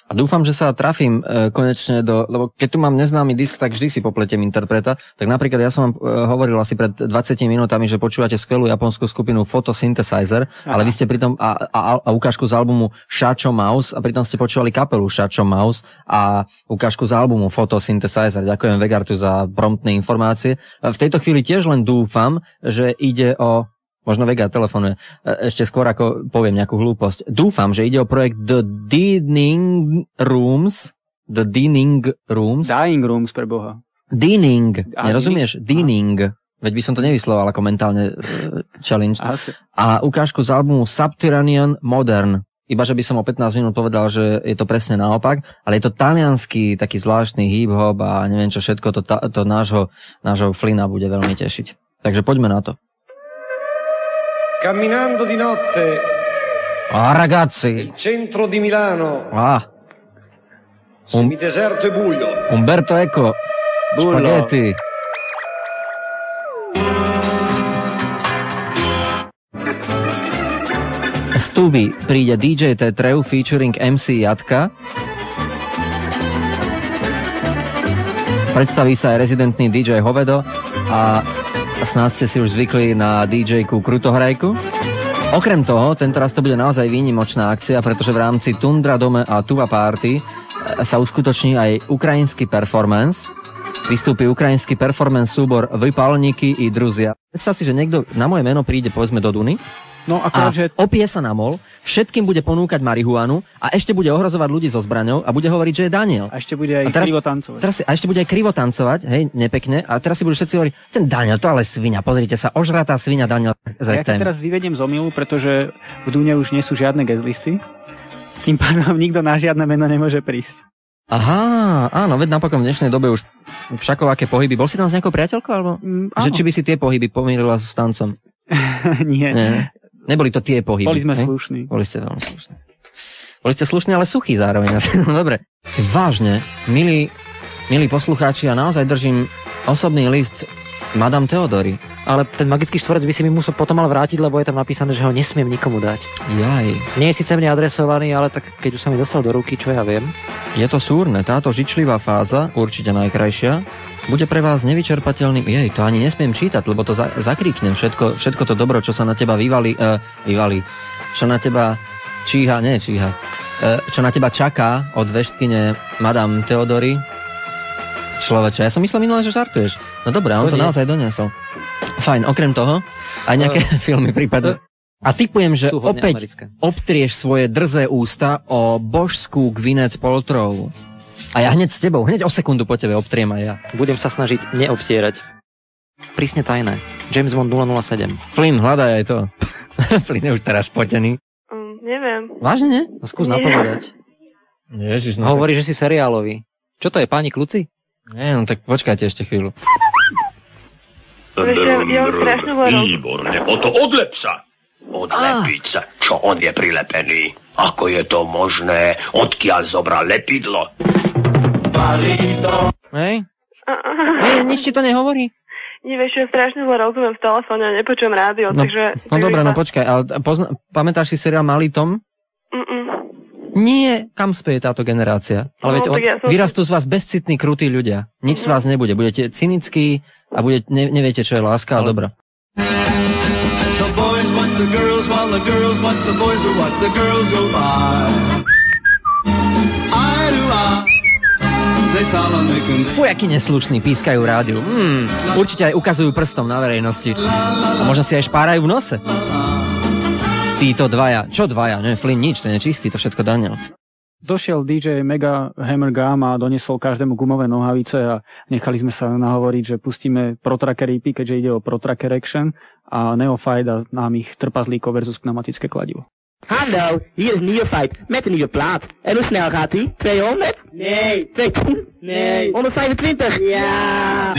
A dúfam, že sa trafím konečne lebo keď tu mám neznámy disk, tak vždy si popletiem interpreta. Tak napríklad ja som vám hovoril asi pred 20 minútami, že počúvate skvelú japonskú skupinu Photosynthesizer, ale vy ste pritom a ukážku z albumu Shacho Mouse a pritom ste počúvali kapelu Shacho Mouse a ukážku z albumu Photosynthesizer. Ďakujem Vegartu za promptné informácie. V tejto chvíli tiež len dúfam, že ide o možno Vega telefonuje. Ešte skôr ako poviem nejakú hlúposť. Dúfam, že ide o projekt The Dining Rooms. Dying Rooms, pre Boha. Dining. Nerozumieš? Dining. Veď by som to nevysloval ako mentálne challenge. Asi. A ukážku z albumu Subterranean Modern. Iba, že by som o 15 minút povedal, že je to presne naopak, ale je to taliansky, taký zvláštny hip-hop a neviem čo všetko, to nášho Flynna bude veľmi tešiť. Takže poďme na to. Camminando di notte. Ragazzi. Il centro di Milano. Semideserto e buio. Umberto Eco. Spaghetti. Z Tuby príde DJ Tetreu featuring MC Jatka. Predstaví sa aj rezidentný DJ Hovedo a snáď ste si už zvykli na DJ-ku Krutohrajku. Okrem toho, tentoraz to bude naozaj výnimočná akcia, pretože v rámci Tundra Dome a Tuva Party sa uskutoční aj ukrajinský performance. Vystúpi ukrajinský performance súbor Vypalníky i Druzia. Predstav si, že niekto na moje meno príde povedzme do Duny a opije sa na mol, všetkým bude ponúkať marihuanu a ešte bude ohrozovať ľudí so zbraňou a bude hovoriť, že je Daniel. A ešte bude aj krivo tancovať. A ešte bude aj krivo tancovať, hej, nepekne. A teraz si budú všetci hovoriť, ten Daniel, to ale sviňa, pozrite sa, ožratá sviňa Daniel. Ja ti teraz vyvediem z omylu, pretože v Dune už nie sú žiadne guestlisty. Tým pádom nikto na žiadne meno nemôže prísť. Aha, áno, veď napokon v dnešnej dobe už všakovaké pohyby. Bol si tam s nejakou priateľkou, alebo? Že či by si tie pohyby pomýlila s tancom? Nie. Neboli to tie pohyby. Boli sme slušní. Boli ste veľmi slušní. Boli ste slušní, ale suchí zároveň. No dobre. Vážne, milí poslucháči, ja naozaj držím osobný list Madame Theodory. Ale ten magický štvorec by si mi musel potom mal vrátiť, lebo je tam napísané, že ho nesmiem nikomu dať. Jaj. Nie je síce mne adresovaný, ale tak keď už sa mi dostal do ruky, čo ja viem. Je to súrne. Táto žičlivá fáza, určite najkrajšia, bude pre vás nevyčerpateľným. Jej, to ani nesmiem čítať, lebo to zakríknem. Všetko to dobro, čo sa na teba vyvalí, čo na teba Číha. Čo na teba čaká od veštkyne Madame Theodory? Človeče, ja som myslel minulé, že žartuješ. No dobré, on to naozaj doniesol. Fajn, okrem toho, aj nejaké filmy prípadne. A typujem, že opäť obtrieš svoje drzé ústa o božskú Gwyneth Paltrow. A ja hneď s tebou, hneď o sekundu po tebe obtriem aj ja. Budem sa snažiť neobtierať. Prísne tajné. James Bond 007. Flynn, hľadaj aj to. Flynn je už teraz spotený. Neviem. Vážne? No skús napovedať. Ježiš, no hovorí, že si seriálový. Čo to je, páni kluci? Nie, no tak počkajte ešte chvíľu. Výborne, o to odlep sa. Odlepiť sa. Čo on je prilepený? Ako je to možné? Odkiaľ zobral lepidlo? Hej? Nič ti to nehovorí? Nie, vieš, ja strašne zle rozumiem v telefóne a nepočujem rádio, takže... No dobré, no počkaj, ale pamätáš si seriál Malý Tom? Nie, kam speje táto generácia. Ale veď, vyrastú z vás bezcitní, krutí ľudia. Nič z vás nebude. Budete cynickí a neviete, čo je láska a dobro. The boys watch the girls while the girls watch the boys who watch the girls go by. Eye to eye. Fuj, aký neslušný, pískajú rádiu. Určite aj ukazujú prstom na verejnosti. A možno si aj špárajú v nose. Títo dvaja. Čo dvaja? Ne, Flynn, nič, to je nečistý, to všetko Daniel. Došiel DJ Mega Hammer Gam a doniesol každému gumové nohavice a nechali sme sa nahovoriť, že pustíme Protracker EP, keďže ide o Protracker Action a Neophyte a známych trpazlíkov versus pneumatické kladivo. Hallo, hier is Neophyte met een nieuwe plaat. En hoe snel gaat hij? 200? Nee. 210? Nee. 125? Ja.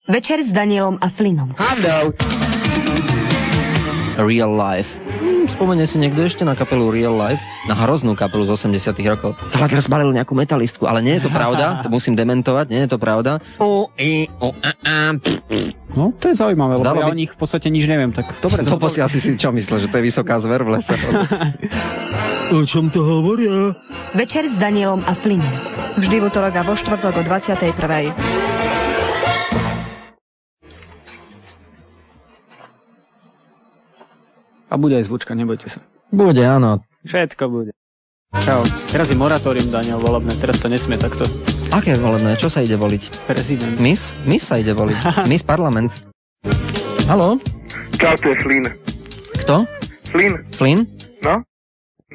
Večer s Danielom a Flynnom. Real Life. Spomenie si niekto ešte na kapelu Real Life? Na hroznú kapelu z 80 rokov. Tak rozbalil nejakú metalistku, ale nie je to pravda, to musím dementovať, nie je to pravda. No, to je zaujímavé, lebo ja o nich v podstate nič neviem, tak dobre. To posiaľ si čo myslel, že to je vysoká zver v lese? O čom to hovoria? Večer s Danielom a Flynnom. Vždy v utorok a vo štvrtok o 21. A bude aj zvučka, nebojte sa. Bude, áno. Všetko bude. Čau. Teraz je moratórium, Daniel, volebné. Teraz to nesmie takto. Aké volebné? Čo sa ide voliť? Prezident. Miss? Miss sa ide voliť. Miss Parlament. Haló? Čau, to je Flynn. Kto? Flynn. Flynn? No?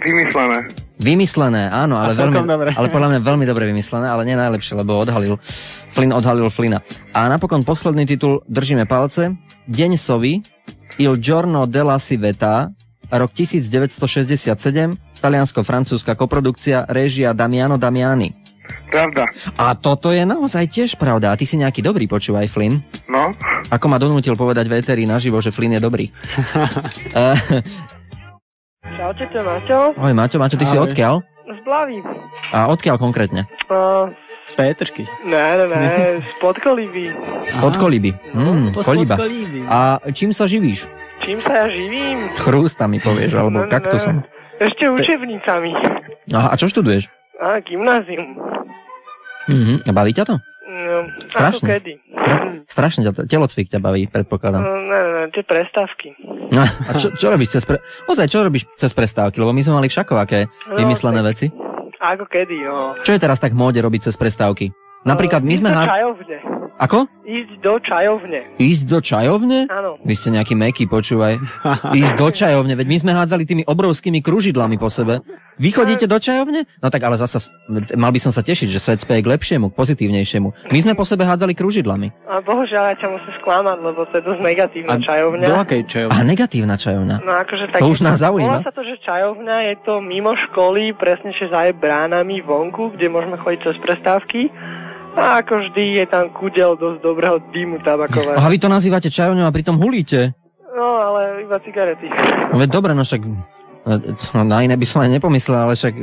Vymyslené. Vymyslené, áno, ale podľa mňa veľmi dobre vymyslené, ale nie najlepšie, lebo Flynn odhalil Flynna. A napokon posledný titul, držíme palce, Deň sovy, Il giorno della civetta, rok 1967, taliansko-francúzska koprodukcia, réžia Damiano Damiani. Pravda. A toto je naozaj tiež pravda. A ty si nejaký dobrý, počúvaj, Flynn. No? Ako ma donútil povedať v éteri naživo, že Flynn je dobrý. Čaute, to Maťo. Oj, Maťo, ty si odkiaľ? Z Blavy. A odkiaľ konkrétne? Z Pétržky. Ne, z Podkolíby. Z Podkolíby. Kolíba. A čím sa živíš? Čím sa ja živím? Chrústami povieš, alebo kaktusom. Ešte učebnicami. A čo študuješ? Gymnázium. A baví ťa to? Strašne. Ako kedy. Strašne telocvik ťa baví, predpokladám. Ne, tie prestávky. A čo robíš cez čo robíš cez prestávky? Lebo my sme mali všakovaké vymyslené veci. Ako kedy, no. Čo je teraz tak v móde robiť cez prestávky? Napríklad my sme... Ísť do čajovne. Ako? Ísť do čajovne. Ísť do čajovne? Áno. Vy ste nejaký mäkký, počúvaj. Ísť do čajovne, veď my sme hádzali tými obrovskými kružidlami po sebe. Vy chodíte do čajovne? No tak ale zasa, mal by som sa tešiť, že svet speje k lepšiemu, k pozitívnejšiemu. My sme po sebe hádzali krúžidlami. A bohužiaľ, ja ťa musím sklamať, lebo to je dosť negatívna čajovňa. Do akej čajovne? A negatívna čajovňa. No akože tak. To už nás zaujíma. Volá sa to, že čajovňa je to mimo školy, presnejšie za jej bránami vonku, kde môžeme chodiť cez prestávky. A ako vždy je tam kúdel dosť dobrého dymu tabakového. A vy to nazývate čajovňou a pritom hulíte. No, ale iba cigarety. No veď dobre, no však na iné by som aj nepomyslel, ale však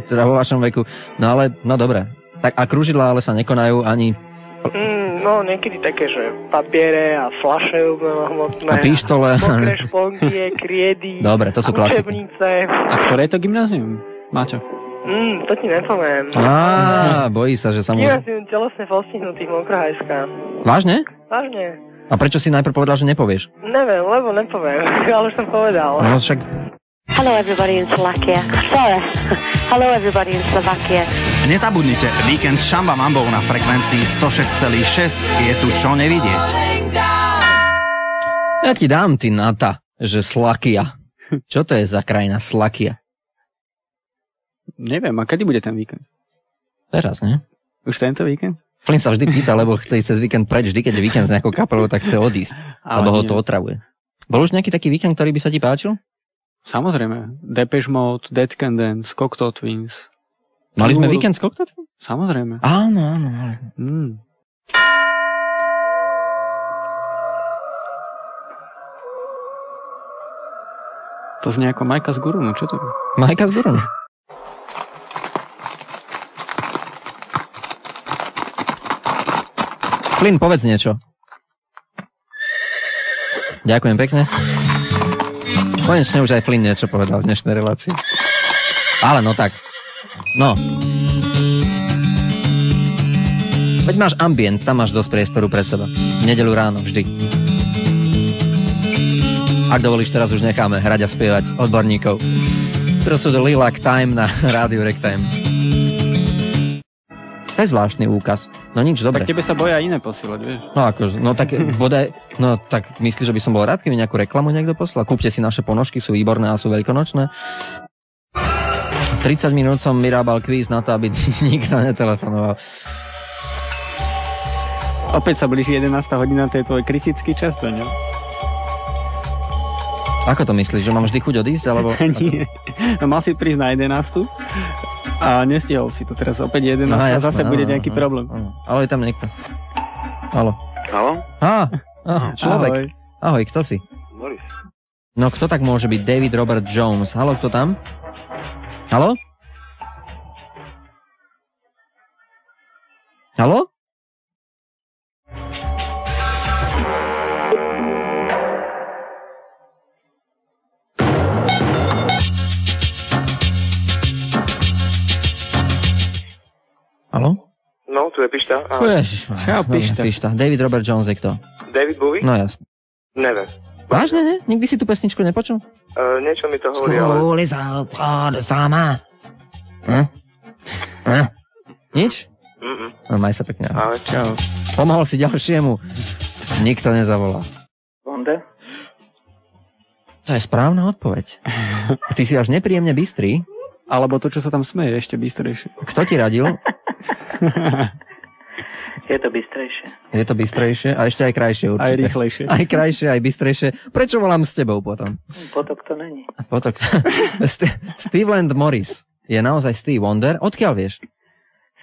teda vo vašom veku. No ale, no dobre. Tak a krúžidlá ale sa nekonajú ani... No, niekedy také, že papiere a fľaše hmotné. A pištole. Mokré špongie, kriedy. Dobre, to sú klasiky. Učebnice. A ktoré je to gymnázium, Máťo? To ti nepoviem. Bojí sa, že sa môže... Gymnázium telesne postihnutých Mokrohajská. Vážne? Vážne. A prečo si najprv povedal, že nepovieš? Neviem, lebo nepoviem, ale už som povedal. No však... Hello everybody in Slovakia. Sorry. Hello everybody in Slovakia. Nezabudnite, víkend Šamba Mambou na frekvencii 106,6 je tu čo nevidieť. Ja ti dám, ty Nata, že Slakia. Čo to je za krajina Slakia? Neviem, a kedy bude ten víkend? Teraz, ne? Už tento víkend? Flynn sa vždy pýta, lebo chce ísť cez víkend preč. Vždy, keď je víkend s nejakou kapelou, tak chce odísť. Lebo ho to otravuje. Bol už nejaký taký víkend, ktorý by sa ti páčil? Samozrejme. Depeche Mode, Dead Can Dance, Cocteau Twins. Mali sme víkend s Cocteau Twins? Samozrejme. Áno. To znie ako Majka z Gurunu, čo to je? Majka z Gurunu. Flynn, povedz niečo. Ďakujem pekne. Konečne už aj Flynn niečo povedal v dnešnej relácii. Ale no tak. No. Veď máš ambient, tam máš dosť priestoru pre seba. V nedeľu ráno, vždy. Ak dovolíš, teraz už necháme hrať a spievať odborníkov. Teraz sú to Lilac Time na rádiu Ragtime. To je zvláštny úkaz. No nič, dobre. Tak tebe sa boja iné posielať, vieš? No akože, no tak bodaj, no tak myslíš, že by som bol rád, keby nejakú reklamu niekto poslal? Kúpte si naše ponožky, sú výborné a sú veľkonočné. 30 minút som vyrábal kvíz na to, aby nikto netelefonoval. Opäť sa blíži 11. hodina, to je tvoj kritický čas, to ne? Ako to myslíš, že mám vždy chuť odísť, alebo... Nie, no mal si prísť na 11. A nestihol si to teraz opäť 11. A zase bude nejaký problém. Ale je tam niekto. Haló. Haló? Človek. Ahoj, kto si? Boris. No kto tak môže byť? David Robert Jones. Haló, kto tam? Haló? Haló? Haló? No, tu je Pišta. Čau, Pišta. David Robert Jones je kto? David Bowie? No jasne. Neviem. Vážne, ne? Nikdy si tú pesničku nepočul? Niečo mi to hovorí, ale... Skôli sa sama. Nič? No, maj sa pekne. Ale čau. Pomohol si ďalšiemu. Nikto nezavolá. Bonde? To je správna odpoveď. Ty si až nepríjemne bystrý. Alebo to, čo sa tam smeje, ešte bystrejšie. Kto ti radil? Je to bystrejšie. Je to bystrejšie a ešte aj krajšie určite. Aj rýchlejšie. Aj krajšie, aj bystrejšie. Prečo volám s tebou potom? Potok to není. Potok. Steveland Morris je naozaj Steve Wonder. Odkiaľ vieš?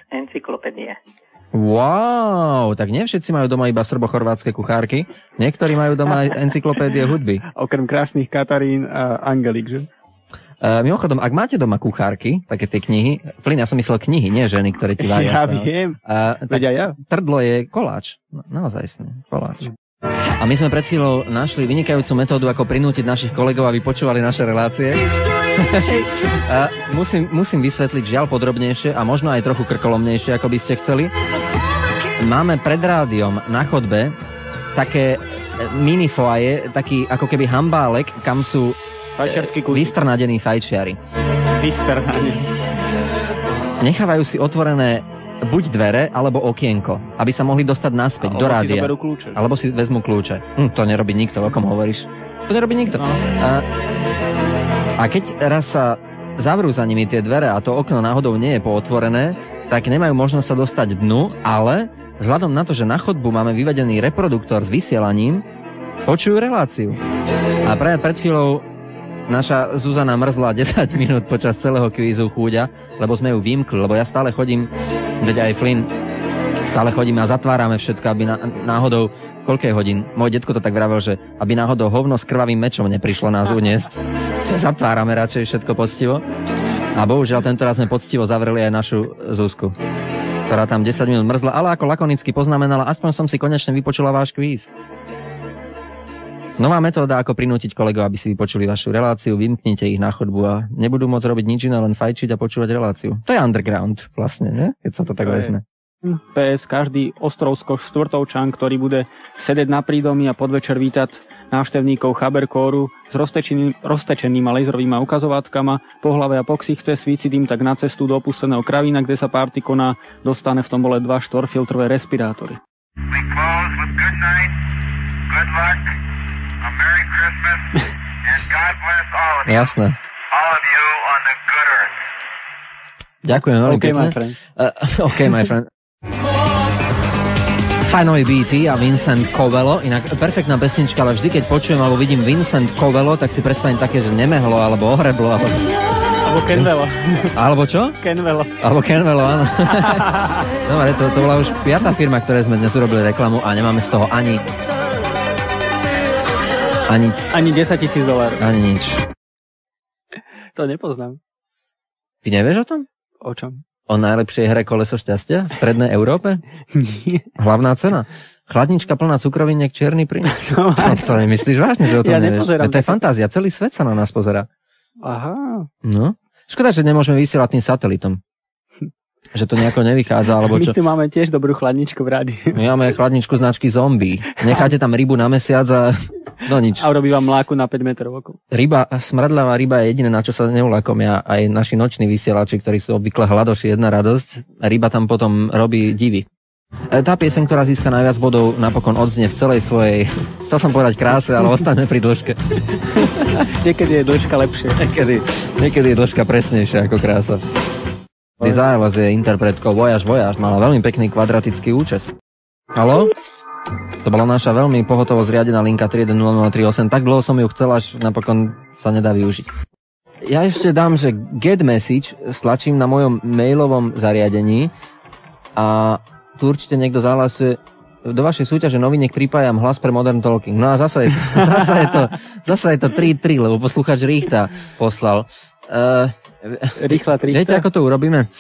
Encyklopédie. Wow, tak nie všetci majú doma iba srbo-chorvátske kuchárky. Niektorí majú doma aj encyklopédie hudby. Okrem krásnych Katarín a Angelik, že? Mimochodom, ak máte doma kuchárky, také tie knihy, Flynn, ja som myslel knihy, nie ženy, ktoré ti varia. Ja viem, veď aj ja. Trdlo je koláč, naozaj koláč. A my sme pred chvíľou našli vynikajúcu metódu, ako prinútiť našich kolegov, aby počúvali naše relácie. Musím vysvetliť žiaľ podrobnejšie a možno aj trochu krkolomnejšie, ako by ste chceli. Máme pred rádiom na chodbe také mini foaje, taký ako keby hambálek, kam sú vystrnadení fajčiari. Vystrnadení. Nechávajú si otvorené buď dvere, alebo okienko, aby sa mohli dostať naspäť do rádia. Alebo si vezmú kľúče. To nerobí nikto, o kom hovoríš? To nerobí nikto. No. A keď raz sa zavrú za nimi tie dvere a to okno náhodou nie je pootvorené, tak nemajú možnosť sa dostať dnu, ale vzhľadom na to, že na chodbu máme vyvedený reproduktor s vysielaním, počujú reláciu. A práve pred chvíľou naša Zuzana mrzla 10 minút počas celého kvízu chúďa, lebo sme ju vymkli, lebo ja stále chodím, veď aj Flynn, stále chodíme a zatvárame všetko, aby náhodou, koľkej hodín, môj detko to tak vravel, že aby náhodou hovno s krvavým mečom neprišlo nás uniesť. Zatvárame radšej všetko poctivo. A bohužiaľ tento raz sme poctivo zavreli aj našu Zuzku, ktorá tam 10 minút mrzla, ale ako lakonicky poznamenala, aspoň som si konečne vypočula váš kvíz. Nová metóda, ako prinútiť kolegov, aby si vypočuli vašu reláciu, vymknite ich na chodbu a nebudú môcť robiť nič iné, len fajčiť a počúvať reláciu. To je underground vlastne, ne? Keď sa to tak vezme. PS, každý ostrovsko-štvrtovčan, ktorý bude sedieť na prídomí a podvečer vítať návštevníkov Chaberkóru s roztečeným a laserovými ukazovátkama po hlave a po ksichte svíci dým tak na cestu do opusteného kravína, kde sa party koná, dostane v tom bole 2 štvorfiltrové respirátory. We close with good night, good luck, a Merry Christmas, and God bless all of you. Jasné. All of you on the good earth. Ďakujem veľmi pekne. My friend. OK, my friend. Fajnový BT a Vincent Covello, inak perfektná pesnička, ale vždy, keď počujem alebo vidím Vincent Covello, tak si predstavím také, že nemehlo, alebo ohreblo, alebo... Alebo Kenvelo. Alebo čo? Kenvelo. Alebo Kenvelo, áno. Dobre, to bola už 5. firma, ktoré sme dnes urobili reklamu a nemáme z toho ani 10 000 $. Ani nič. To nepoznám. Ty nevieš o tom? O čom? O najlepšej hre Koleso šťastia v strednej Európe? Nie. Hlavná cena. Chladnička plná cukroviniek, čierny princ. To nemyslíš vážne, že o tom nevieš? To je fantázia, celý svet sa na nás pozerá. Aha. No. Škoda, že nemôžeme vysielať tým satelitom. Že to nejako nevychádza, alebo čo? My tu máme tiež dobrú chladničku v rádiu. My máme chladničku značky Zombie. Necháte tam rybu na mesiac a no nič. A urobí vám mláku na 5 metrov okolo. Ryba, smradlavá ryba je jediné, na čo sa neulakomia. Aj naši noční vysielači, ktorí sú obvykle hladoši, jedna radosť. Ryba tam potom robí divy. Tá pieseň, ktorá získa najviac bodov, napokon odznie v celej svojej, chcel som povedať kráse, ale ostaňme pri dĺžke. Niekedy je dĺžka lepšie. Niekedy je dĺžka presnejšia ako krása. Desireless je interpretkou Voyage, mala veľmi pekný kvadratický účes. Haló? To bola naša veľmi pohotovo zriadená linka 310038, tak dlho som ju chcel, až napokon sa nedá využiť. Ja ešte dám, že get message stlačím na mojom mailovom zariadení a tu určite niekto zahlasuje, do vašej súťaže noviniek pripájam hlas pre Modern Talking. No a zasa je to 3-3, lebo posluchač Richta poslal. Rýchla trička. Viete, ako to urobíme?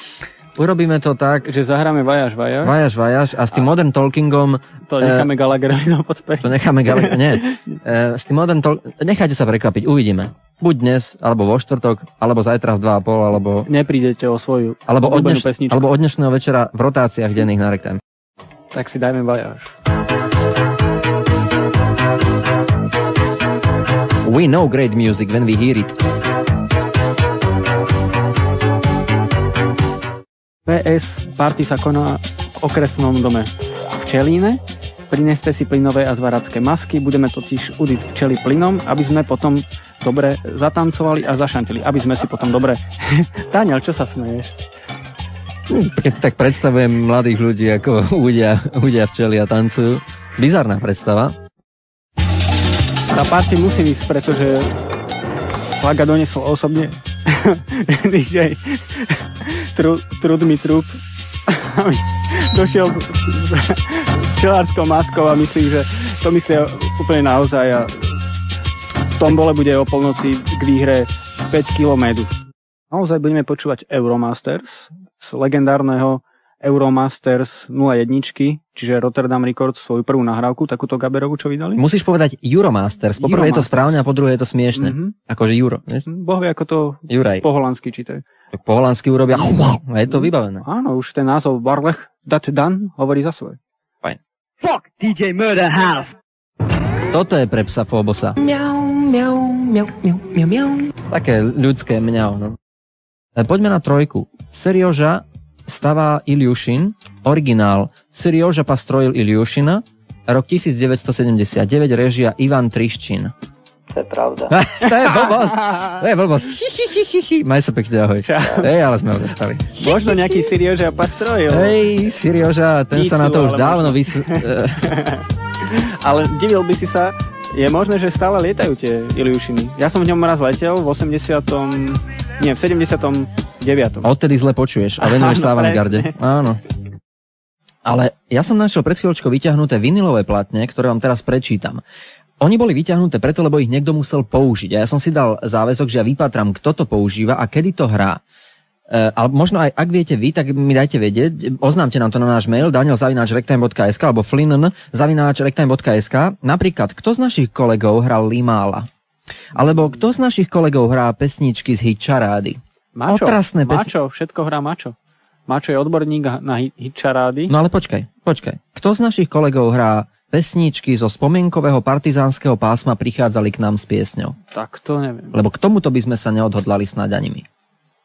Urobíme to tak, že zahráme Vajaž a s tým Modern Talkingom to necháme Gallagherovi na podspech. S tým Modern Talking nechajte sa prekvapiť, uvidíme. Buď dnes, alebo vo štvrtok, alebo zajtra v 2:30, alebo neprídete o svoju alebo od dnešného večera v rotáciách denných na Ragtime. Tak si dajme Vajaž. We know great music when we hear it. PS, party sa koná v okresnom dome v Čelíne. Prineste si plynové a zvaracké masky, budeme totiž udiť včely plynom, aby sme potom dobre zatancovali a zašantili, aby sme si potom dobre... Daniel, čo sa smeješ? Keď si tak predstavujem mladých ľudí, ako udia včely a tancujú. Bizarná predstava. Tá party musí ísť, pretože Plaga donesol osobne DJ Trud mi trup došiel s čelárskou maskou a myslí, že to myslí úplne naozaj a v tombole bude o polnoci k výhre 5 kg medu. Naozaj budeme počúvať Euromasters z legendárneho Euromasters 01, čiže Rotterdam Records, svoju prvú nahrávku, takúto Gaberovú, čo vydali. Musíš povedať Euromasters. Po prvé je to správne a po druhé je to smiešne. Akože Euro. Boh vie, ako to Juraj. Po holandsky čítajú. Po holandsky urobia a je to vybavené. Áno, už ten názov Barlech Dat Dan hovorí za svoje. Fajn. Fuck DJ Murder House. Toto je pre psa Fobosa. Miau, miau, miau, miau, miau, miau. Také ľudské mňau, no. Poďme na trojku. Serioža stavá Ilyushin, originál Serioža Pastrojil Ilyushina, rok 1979, režia Ivan Triščin. To je pravda. To je blbosť. Maj sa pekne, ahoj. Ale sme ho dostali. Možno nejaký Sirioža Pastroj. Sirioža, ten sa na to už dávno Ale divil by si sa, je možné, že stále lietajú tie Iliušiny. Ja som v ňom raz letel v 79. Odtedy zle počuješ a venuješ sa avantgarde. Áno. Ale ja som našiel pred chvíľočkou vyťahnuté vinilové platne, ktoré vám teraz prečítam. Oni boli vyťahnuté preto, lebo ich niekto musel použiť. A ja som si dal záväzok, že ja vypátram, kto to používa a kedy to hrá. Ale možno aj, ak viete vy, tak mi dajte vedieť. Oznámte nám to na náš mail daniel@rectime.sk alebo flynn@rectime.sk. Napríklad, kto z našich kolegov hral Limála? Alebo kto z našich kolegov hrá pesničky z hitčarády? Mačo, všetko hrá Mačo. Mačo je odborník na hitčarády. No ale počkaj. Kto z našich kolegov hrá pesničky zo spomienkového partizánskeho pásma Prichádzali k nám s piesňou? Tak to neviem. Lebo k tomuto by sme sa neodhodlali snáď ani my.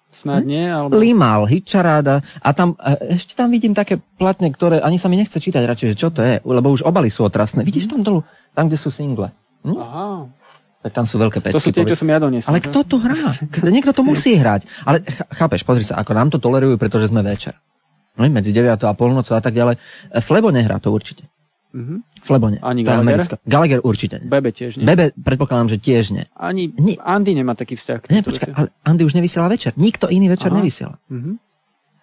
Snáď nie, alebo... Limál, hitčaráda a tam, ešte tam vidím také platne, ktoré ani sa mi nechce čítať radšej, že čo to je, lebo už obaly sú otrasné. Vidíš tam dolu, tam, kde sú single. Aha. Tak tam sú veľké pecky. To sú tie, čo som ja doniesol. Ale kto to hrá? Niekto to musí hrať. Ale chápeš, pozri sa, ako nám to tolerujú, pretože sme večer. No, medzi 9 a polnocou a tak ďalej. Flebo nehrá to určite. Flebo nie. Ani Gallagher? Gallagher určite nie. Bebe tiež nie. Bebe predpokladám, že tiež nie. Ani Andy nemá taký vzťah. Nie, počkaj, ale Andy už nevysiela večer. Nikto iný večer nevysiela.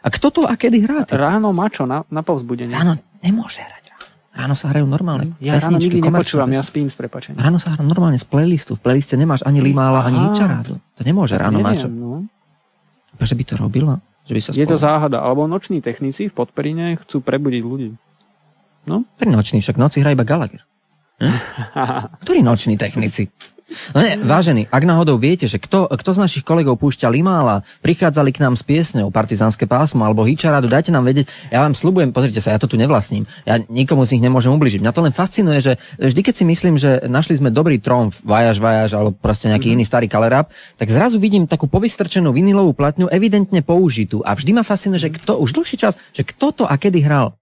A kto to a kedy hrá? Ráno Mačo na povzbudenie. Ráno nemôže hrať. Ráno sa hrajú normálne. Ja ráno nikdy nepočúvam, ja spím s prepáčením. Ráno sa hrá normálne z playlistu. V playliste nemáš ani Limála, ani hitčarádu. To nemôže ráno Mačo. No. Že by to robilo? Že by sa je to záhada. Alebo noční technici v Podperine chcú prebudiť ľudí. No? Ktorý nočný? Však noci hrá iba Gallagher. Ktorí noční technici? No nie, vážení, ak náhodou viete, že kto z našich kolegov púšťa Limála, prichádzali k nám s piesňou Partizánske pásmo alebo hitčarádu, dajte nám vedieť. Ja vám sľubujem, pozrite sa, ja to tu nevlastním. Ja nikomu z nich nemôžem ubližiť. Mňa to len fascinuje, že vždy keď si myslím, že našli sme dobrý tromf, Vajaž alebo proste nejaký iný starý kalerab, tak zrazu vidím takú povystrčenú vinilovú platňu evidentne použitú a vždy ma fascinuje, že kto už dlhší čas, že kto to a kedy hral.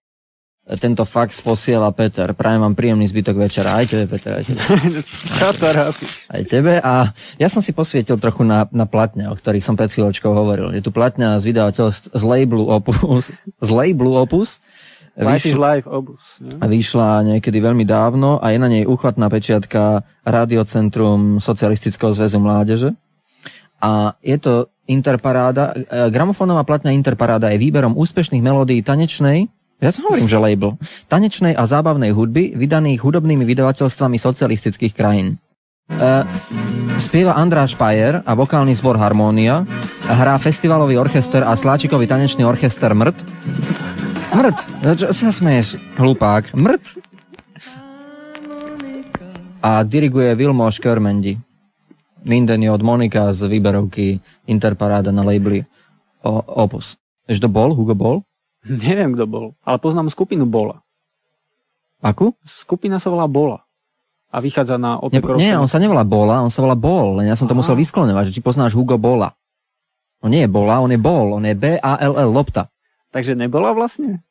Tento fax posiela Peter. Prajem vám príjemný zbytok večera. Aj tebe, Peter, aj tebe. Čo to robíš? Aj tebe. A ja som si posvietil trochu na platne, o ktorých som pred chvíľočkou hovoril. Je tu platňa z vydavateľstv z labelu Opus. Life is Life Opus. Vyšla niekedy veľmi dávno a je na nej úchvatná pečiatka Rádiocentrum Socialistického zväzu mládeže. A je to interparáda. Gramofónová platňa interparáda je výberom úspešných melódií tanečnej, ja som hovorím, že label, tanečnej a zábavnej hudby, vydaných hudobnými vydavateľstvami socialistických krajín. Spieva András Špajer a vokálny zbor Harmónia, hrá festivalový orchester a sláčikový tanečný orchester Mrt. Mrt, čo sa smeješ, hlupák? Mrt. A diriguje Vilmos Körmendi. Minden je od Monika z výberovky Interparáda na labeli Opus. Ešte to bol? Hugo Ball? Neviem, kto bol, ale poznám skupinu Bola. Akú? Skupina sa volá Bola. A vychádza na Opekrovskom. Nie, on sa nevolá Bola, on sa volá Bol, len ja som to musel vyskloňovať, že či poznáš Hugo Bola. On nie je Bola, on je Bol, on je B-A-L-L, lopta. Takže nebola vlastne?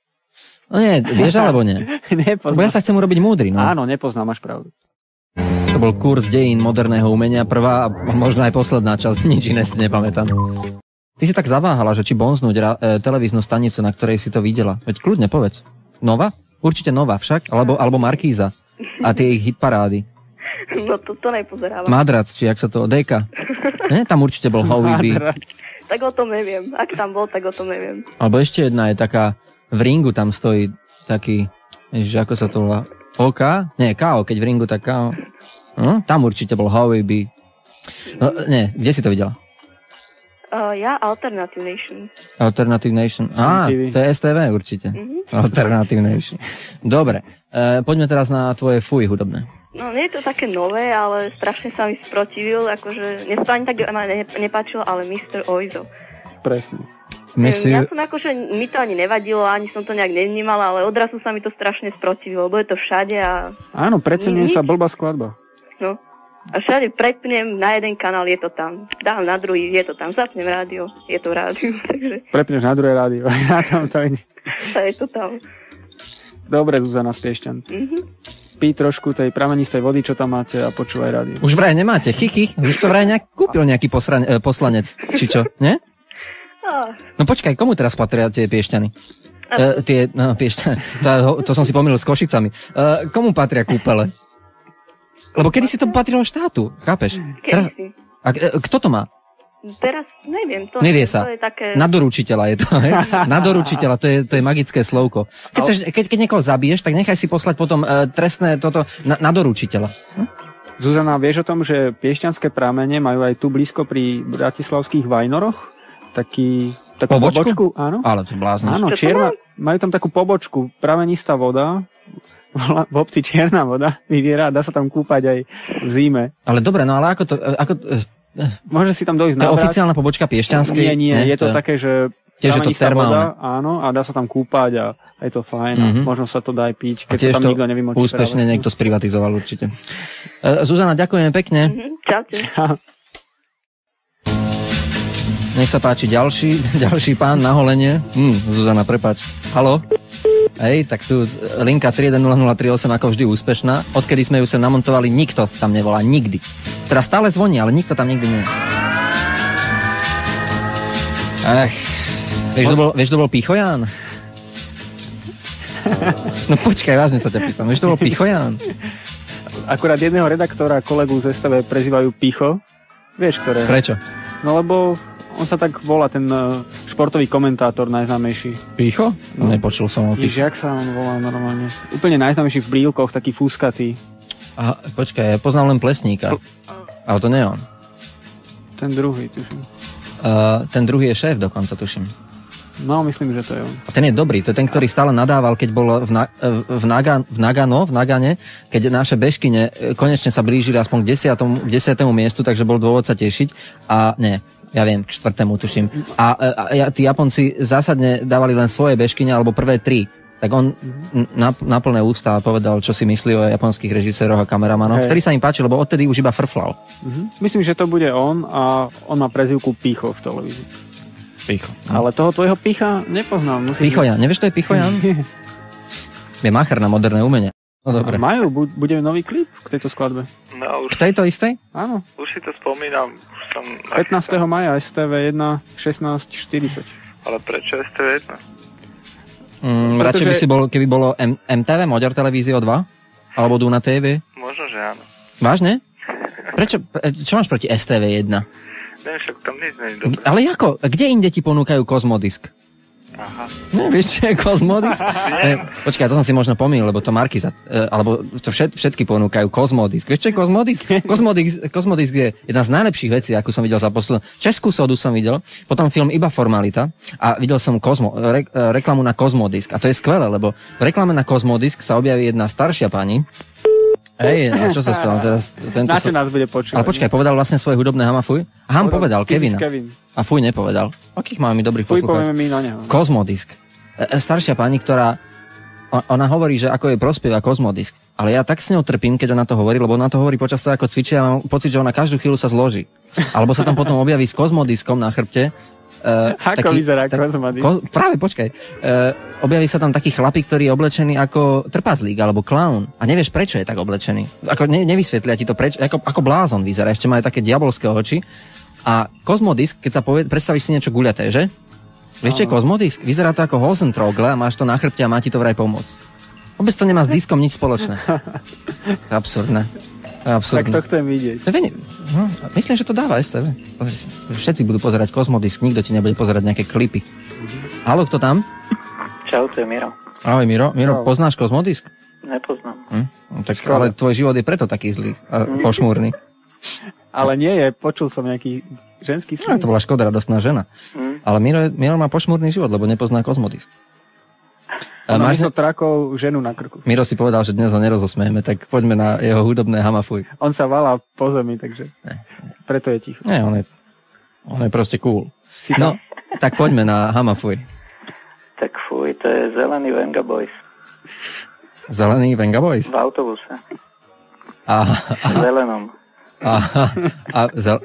No nie, vieš alebo nie? Nepoznám. Bo ja sa chcem urobiť múdry, no. Áno, nepoznám, máš pravdu. To bol kurz dejín moderného umenia, prvá a možno aj posledná časť, nič iné si nepamätám. Ty si tak zaváhala, že či bonznúť televíznu stanicu, na ktorej si to videla. Veď kľudne povedz. Nova? Určite Nova však, alebo Markíza. A tie ich hitparády. No to nepozerávam. Madrac, či jak sa to... Deka. Ne? Tam určite bol Howie B. Tak o tom neviem. Ak tam bol, tak o tom neviem. Alebo ešte jedna je taká... V ringu tam stojí taký... Ježiš, ako sa to volá? OK? Nie, KO. Keď v ringu, tak KO. No, tam určite bol Howie B. No, nie, kde si to videla? Ja Alternative Nation. Alternative Nation. Á, to je STV určite. Alternative Nation. Dobre, poďme teraz na tvoje fuj hudobné. No, nie je to také nové, ale strašne sa mi sprotivil, akože, mne sa ani tak nepáčilo, ale Mr. Oizo. Presne. Ja som akože, mi to ani nevadilo, ani som to nejak nevnímala, ale odrazu sa mi to strašne sprotivilo, lebo je to všade a... Áno, preceňuje sa blbá skladba. No. A všade prepnem na jeden kanál, je to tam. Dám na druhý, je to tam. Zapnem rádio, je to rádio. Takže... Prepneš na druhé rádio, na tom to ide. A je to tam. Dobre, Zuzana z Piešťan. pí trošku tej pramenistej vody, čo tam máte a počúvaj rádio. Už vraj nemáte, už to vraj kúpil nejaký poslanec, či čo, nie? No počkaj, komu teraz patria tie Piešťany? To som si pomýlil s Košicami. Komu patria kúpele? Lebo kedy si to patrilo štátu, chápeš? Teraz, kto to má? Teraz neviem. Nevie sa. To je také... Na doručiteľa je to. Na doručiteľa, to je magické slovko. Keď niekoho zabiješ, tak nechaj si poslať potom trestné toto na doručiteľa. Zuzana, vieš o tom, že piešťanské pramene majú aj tu blízko pri bratislavských Vajnoroch? Takú pobočku? Áno. Ale to blázniš. Áno, majú tam takú pobočku, pramenistá voda, v obci čierna voda vyviera a dá sa tam kúpať aj v zime. Ale dobre, no ale môže si tam dojsť nabrať. To je oficiálna pobočka Piešťanskej? Nie, je to také, že tiež je to termálne. Voda, áno, a dá sa tam kúpať a je to fajn. A možno sa to dá aj piť, keď sa tam nikto nevymočí. Úspešne niekto sprivatizoval určite. Zuzana, ďakujeme pekne. Čaute. Nech sa páči ďalší pán na holenie. Zuzana, prepáč. Haló? Hej, tak tu linka 310038 ako vždy úspešná. Odkedy sme ju sem namontovali, nikto tam nevolá. Nikdy. Teda stále zvoní, ale nikto tam nikdy nie. Vieš, to bol Pichoján? No počkaj, vážne sa ťa pýtam. Vieš, to bol Pichoján? Akurát jedného redaktora, kolegu z STV prezývajú Picho. Vieš, ktoré? Prečo? No lebo on sa tak volá, ten športový komentátor najznámejší. Picho? No. Nepočul som ho. Jak sa on volá normálne? Úplne najznámejší v brýlkoch, taký fúskatý. Počkaj, ja poznám len Plesníka. Ale to nie je on. Ten druhý, tuším. Ten druhý je šéf dokonca, tuším. No, myslím, že to je on. A ten je dobrý, to je ten, ktorý stále nadával, keď bol v Nagane, keď naše bežkyne konečne sa blížili aspoň k 10. miestu, takže bol dôvod sa tešiť. A nie, ja viem, k 4. tuším. A tí Japonci zásadne dávali len svoje bežkyne, alebo prvé 3. Tak on na plné ústa povedal, čo si myslí o japonských režiséroch a kameramanoch. Vtedy sa im páči, lebo odtedy už iba frflal. Myslím, že to bude on a on má prezývku Picho v televízii. Picho. Ale toho tvojho Picha nepoznám. Pichojan, nevieš, to je Pichojan? Je macher na moderné umenie. No dobre. Majú, bude nový klip k tejto skladbe. No, už... K tejto istej? Áno. Už si to spomínam. 15. maja STV 1 16:40. Ale prečo STV 1? Radšej by si bol, keby bolo MTV, Modern Televízio 2? Alebo Duna TV? Možno, že áno. Vážne? Prečo? Čo máš proti STV 1? Neviem, však tam nič nie je dobré. Ale ako? Kde inde ti ponúkajú Kozmodisk? Aha. Nevieš, čo je Kozmodisk? Počkaj, to som si možno pomýlil, lebo to Markiza, alebo to všetky ponúkajú Kozmodisk. Vieš, čo je Kozmodisk? Kozmodisk je jedna z najlepších vecí, akú som videl za poslednú. Českú sodu som videl, potom film Iba formalita a videl som reklamu na Kozmodisk. A to je skvelé, lebo v reklame na Kozmodisk sa objaví jedna staršia pani. Hej, a čo sa stalo teraz? Na čo nás bude počúvať? Ale počkaj, povedal vlastne svoje hudobné hamafuj? Ham povedal, Kevina. A fuj nepovedal. Akých máme my dobrých Fuj poslúchať? povieme my na neho. Kozmodisk. Staršia pani, ktorá ona hovorí, že ako jej prospieva Kozmodisk. Ale ja tak s ňou trpím, keď ona to hovorí, lebo ona to hovorí počas toho, ako cvičí, a mám pocit, že ona každú chvíľu sa zloží. Alebo sa tam potom objaví s Kozmodiskom na chrbte. Ako vyzerá Kozmodisk? Práve, počkaj. Objaví sa tam taký chlapík, ktorý je oblečený ako trpazlík alebo klaun. A nevieš, prečo je tak oblečený. Ako nevysvetlia ti to prečo. Ako blázon vyzerá. Ešte má aj také diabolské oči. A Kozmodisk, keď sa predstavíš si niečo guľaté, že? Vieš, čo je Kozmodisk? Vyzerá to ako Hosentrogle a máš to na chrbte a má ti to vraj pomôcť. Vôbec to nemá s diskom nič spoločné. Absurdné. Tak to chcem vidieť. Myslím, že to dáva STV. Všetci budú pozerať Kozmodisk, nikto ti nebude pozerať nejaké klipy. Haló, kto tam? Čau, to je Miro. Ahoj, Miro. Miro, poznáš Kozmodisk? Nepoznám. Tak, ale tvoj život je preto taký zlý a pošmúrny. Ale nie je, počul som nejaký ženský smer. No, to bola Škoda, radostná žena. Ale Miro má pošmúrny život, lebo nepozná Kozmodisk. Máš so trakou ženu na krku. Miro si povedal, že dnes ho nerozosmejeme, tak poďme na jeho hudobné hamafuj. On sa valá po zemi, takže preto je ticho. Nie, on je proste cool. No, tak poďme na hamafuj. Tak fuj, to je Zelený Venga Boys. Zelený Venga Boys? V autobuse. Zelenom.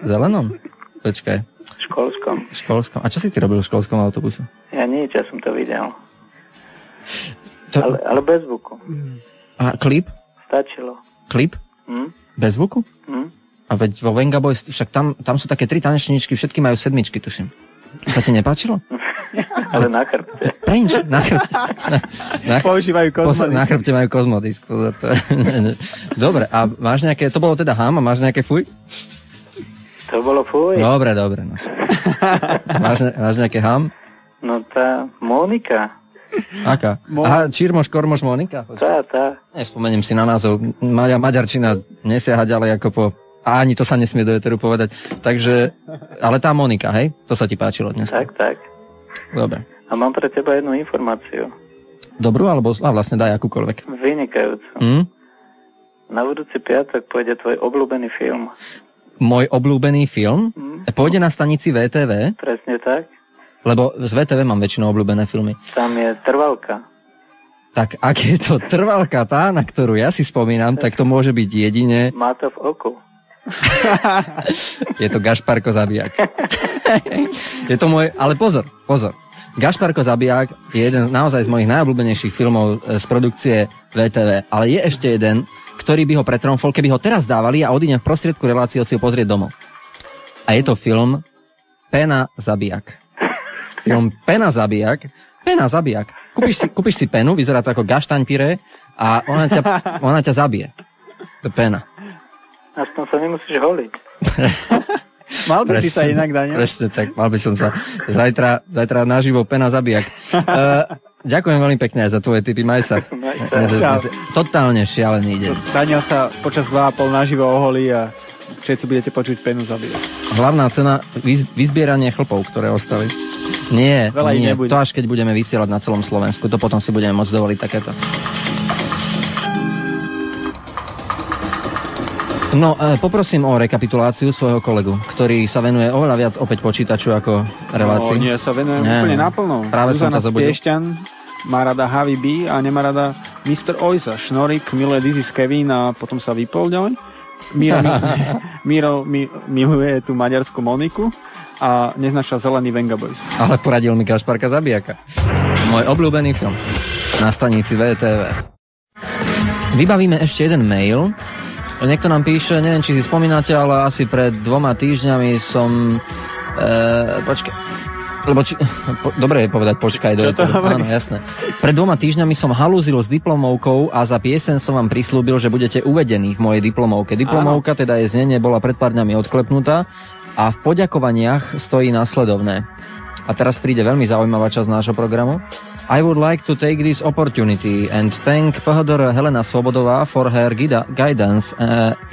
Zelenom? Počkaj. Školskom. A čo si ty robil v školskom autobuse? Ja nič, ja som to videl. Ale bez zvuku. A klip? Stačilo. Klip? Bez zvuku? A veď vo Venga Boys, však tam sú také 3 tanečníčky, všetky majú 7, tuším. Sa ti nepáčilo? Ale na chrbte. Prečo? Na chrbte. Používajú kozmodisk. Na chrbte majú kozmodisk. Dobre, a máš nejaké, to bolo teda ham, a máš nejaké fuj? To bolo fuj. Dobre. No. Máš nejaké ham? No tá Monika. Aká? Aha, Čirmoš, Kormoš, Monika? Tá. Nespomeniem si na názov. Maďarčina nesiaha ďalej ako po... A ani to sa nesmie do éteru povedať. Takže, ale tá Monika, hej? To sa ti páčilo dnes. Tak. Dobre. A mám pre teba jednu informáciu. Dobrú, alebo vlastne daj akúkoľvek. Vynikajúcu. Na budúci piatok pôjde tvoj obľúbený film. Môj obľúbený film? Pôjde na stanici VTV? Presne tak. Lebo z VTV mám väčšinou obľúbené filmy. Tam je Trvalka. Tak ak je to Trvalka tá, na ktorú ja si spomínam, tak to môže byť jedine... Má to v oku. Je to Gašparko Zabijak. Je to môj... Ale pozor. Gašparko Zabijak je jeden naozaj z mojich najobľúbenejších filmov z produkcie VTV. Ale je ešte jeden, ktorý by ho pretromfol, keby ho teraz dávali a odídem v prostriedku relácie si ho pozrieť domov. A je to film Pena Zabijak. Film Pena Zabijak. Kúpiš si penu, vyzerá to ako gaštaň pyré a ona ťa zabije. To je pena. Aspoň sa nemusíš holiť. Mal by si sa inak, Daniel? Presne tak, mal by som sa. Zajtra naživo Pena Zabijak. Ďakujem veľmi pekne aj za tvoje tipy, maj sa. Totálne šialený deň. Daniel sa počas 2,5 naživo oholí a všetci budete počuť Penu Zabijak. Hlavná cena, vyzbieranie chlpov, ktoré ostali. Nie, to až keď budeme vysielať na celom Slovensku, to potom si budeme môcť dovoliť takéto. No, poprosím o rekapituláciu svojho kolegu, ktorý sa venuje oveľa viac opäť počítaču ako relácii. Nie, sa venujem úplne naplno. Práve som to zabudil. Piešťan má rada Havi B a nemá rada Mr. Oisa. Šnorik miluje This is Kevin a potom sa vypol ďalej. Miro miluje tú maďarskú Moniku a neznačal zelený Venga Boys. Ale poradil mi Gašparka Zabijaka. Môj obľúbený film na stanici VTV. Vybavíme ešte jeden mail. Niekto nám píše, neviem, či si spomínate, ale asi pred 2 týždňami som... dobre je povedať počkaj. Áno, jasné. Pred 2 týždňami som halúzil s diplomovkou a za piesen som vám prislúbil, že budete uvedení v mojej diplomovke. Diplomovka, teda je znenie, bola pred pár dňami odklepnutá a v poďakovaniach stojí nasledovné. A teraz príde veľmi zaujímavá časť nášho programu. I would like to take this opportunity and thank PHDR Helena Svobodová for her guidance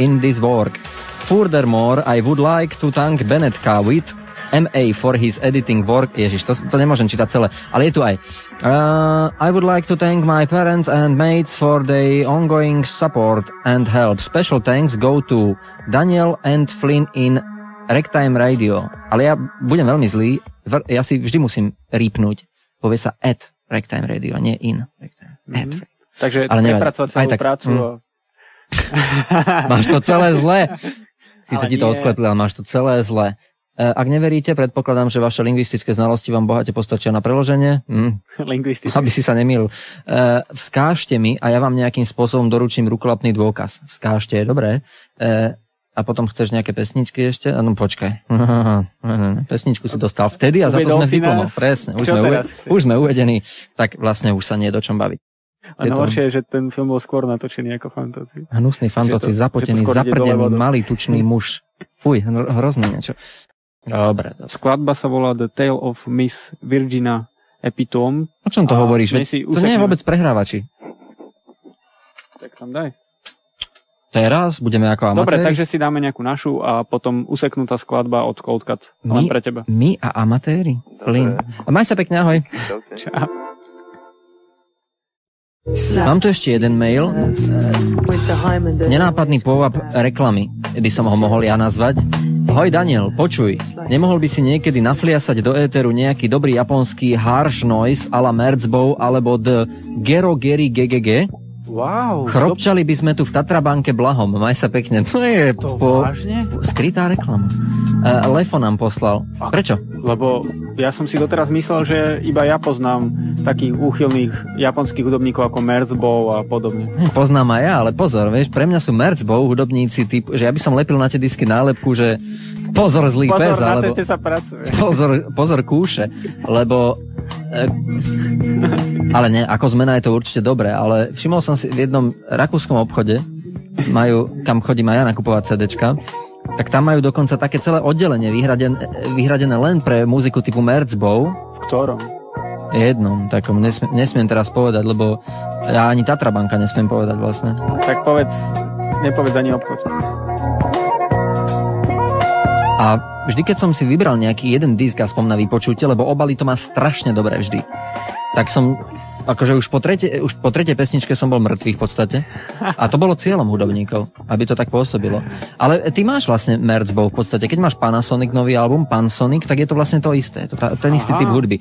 in this work. Furthermore, I would like to thank Bennett Kawit, MA, for his editing work. Ježiš, to nemôžem čítať celé, ale je tu aj. I would like to thank my parents and mates for their ongoing support and help. Special thanks go to Daniel and Flynn in Ragtime Radio. Ale ja budem veľmi zlý, ja si vždy musím rýpnúť. Povie sa at Ragtime Radio, a nie in Ragtime. Takže nepracovať celú prácu. Máš to celé zle. Sice ti to odklepli, ale máš to celé zle. Ak neveríte, predpokladám, že vaše lingvistické znalosti vám bohate postačia na preloženie. Lingvistické. Aby si sa nemýlil. Vzkážte mi a ja vám nejakým spôsobom doručím rukolapný dôkaz. Vzkážte, dobré. A potom chceš nejaké pesničky ešte? No počkaj. Pesničku si dostal vtedy a za to sme diplomov. Presne. Už sme uvedení, tak vlastne už sa nie je do čom baviť. A najhoršie je, že ten film bol skôr natočený ako fantasy. Hnusný fantasy, zapotený, zaprdený, malý, tučný muž. Fuj, hrozné niečo. Dobre. Skladba sa volá The Tale of Miss Virginia Epitome. O čom to hovoríš? To nie je vôbec prehrávači. Tak tam daj. Teraz budeme ako amatéri. Dobre, takže si dáme nejakú našu a potom useknutá skladba od Cold Cut. Len pre teba. My a amatéri? Flynn. Maj sa pekne, ahoj. Čau. Mám tu ešte jeden mail. Nenápadný pôvab reklamy, by som ho mohol ja nazvať. Hoj Daniel, počuj, nemohol by si niekedy nafliasať do éteru nejaký dobrý japonský harsh noise a la Merzbow alebo The Gero Geri GGG? Wow. Chropčali by sme tu v Tatrabanke blahom. Maj sa pekne. To je skrytá reklama. Lefo nám poslal. Prečo? Lebo ja som si doteraz myslel, že iba ja poznám takých úchylných japonských hudobníkov ako Merzbow a podobne. Poznám aj ja, ale pozor, vieš, pre mňa sú Merzbow hudobníci typ, že ja by som lepil na tie disky nálepku, že pozor zlý pes, alebo na ceste sa pracuje. Pozor kúše, lebo ale nie, ako zmena je to určite dobré, ale všimol som si v jednom rakúskom obchode, kam chodím aj ja nakupovať CDčka, tak tam majú dokonca také celé oddelenie vyhradené len pre muziku typu Merzbow. V ktorom? Jednom, takom nesmiem teraz povedať, lebo ja ani Tatrabanka nesmiem povedať vlastne. Tak nepovedz ani obchod. A vždy, keď som si vybral nejaký jeden disk aspoň na vypočutie, lebo obaly to má strašne dobre vždy, tak som, akože už po tretej pesničke som bol mŕtvý v podstate. A to bolo cieľom hudobníkov, aby to tak pôsobilo. Ale ty máš vlastne Merzbow v podstate. Keď máš Panasonic nový album, Pansonic, tak je to vlastne to isté. Ten istý typ hudby.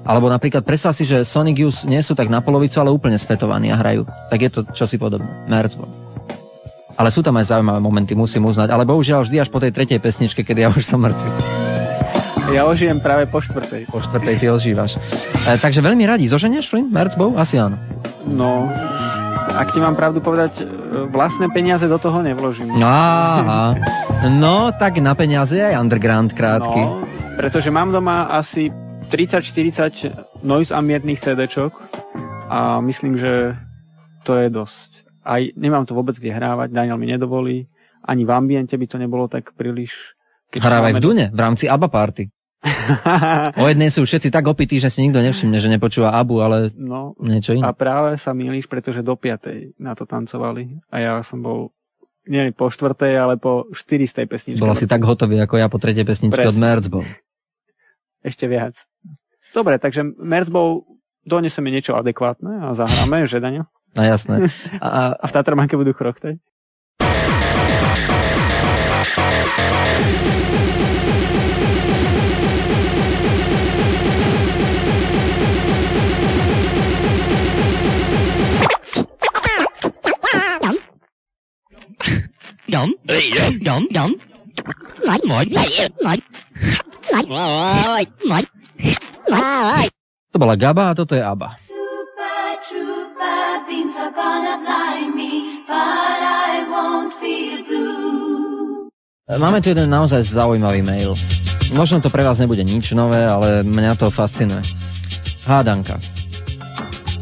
Alebo napríklad predstav si, že Sonic Youth nie sú tak na polovicu, ale úplne svetovaní a hrajú. Tak je to čosi podobné. Merzbow. Ale sú tam aj zaujímavé momenty, musím uznať. Ale bohužiaľ vždy až po tej tretej pesničke, keď ja už som mŕtvy. Ja ožijem práve po štvrtej. Po štvrtej ty ožívaš. Takže veľmi radi. Zoženieš, Flynn? Merzbow? Asi áno. No, ak ti mám pravdu povedať, vlastné peniaze do toho nevložím. Aha. No, tak na peniaze aj underground krátky. No, pretože mám doma asi 30-40 noise ambientných CD-čok a myslím, že to je dosť. Aj nemám to vôbec kde hrávať, Daniel mi nedovolí, ani v ambiente by to nebolo tak príliš... Hrávaj v Dune, v rámci ABBA party. O jednej sú všetci tak opití, že si nikto nevšimne, že nepočúva ABBU, ale niečo iné. A práve sa mýliš, pretože do 5. na to tancovali a ja som bol nie po 4., ale po 400. pesničke. Bol si tak hotový ako ja po 3. pesničke od Merzbow. Ešte viac. Dobre, takže Merzbow doneseme niečo adekvátne a zahráme, že Daniel? No jasné. A v Tatrabanke budú chrochtať? To bola Gaba a toto je ABBA. Beams are gonna blind me, but I won't feel blue. Máme tu jeden naozaj zaujímavý mail. Možno to pre vás nebude nič nové, ale mňa to fascinuje. Hádanka.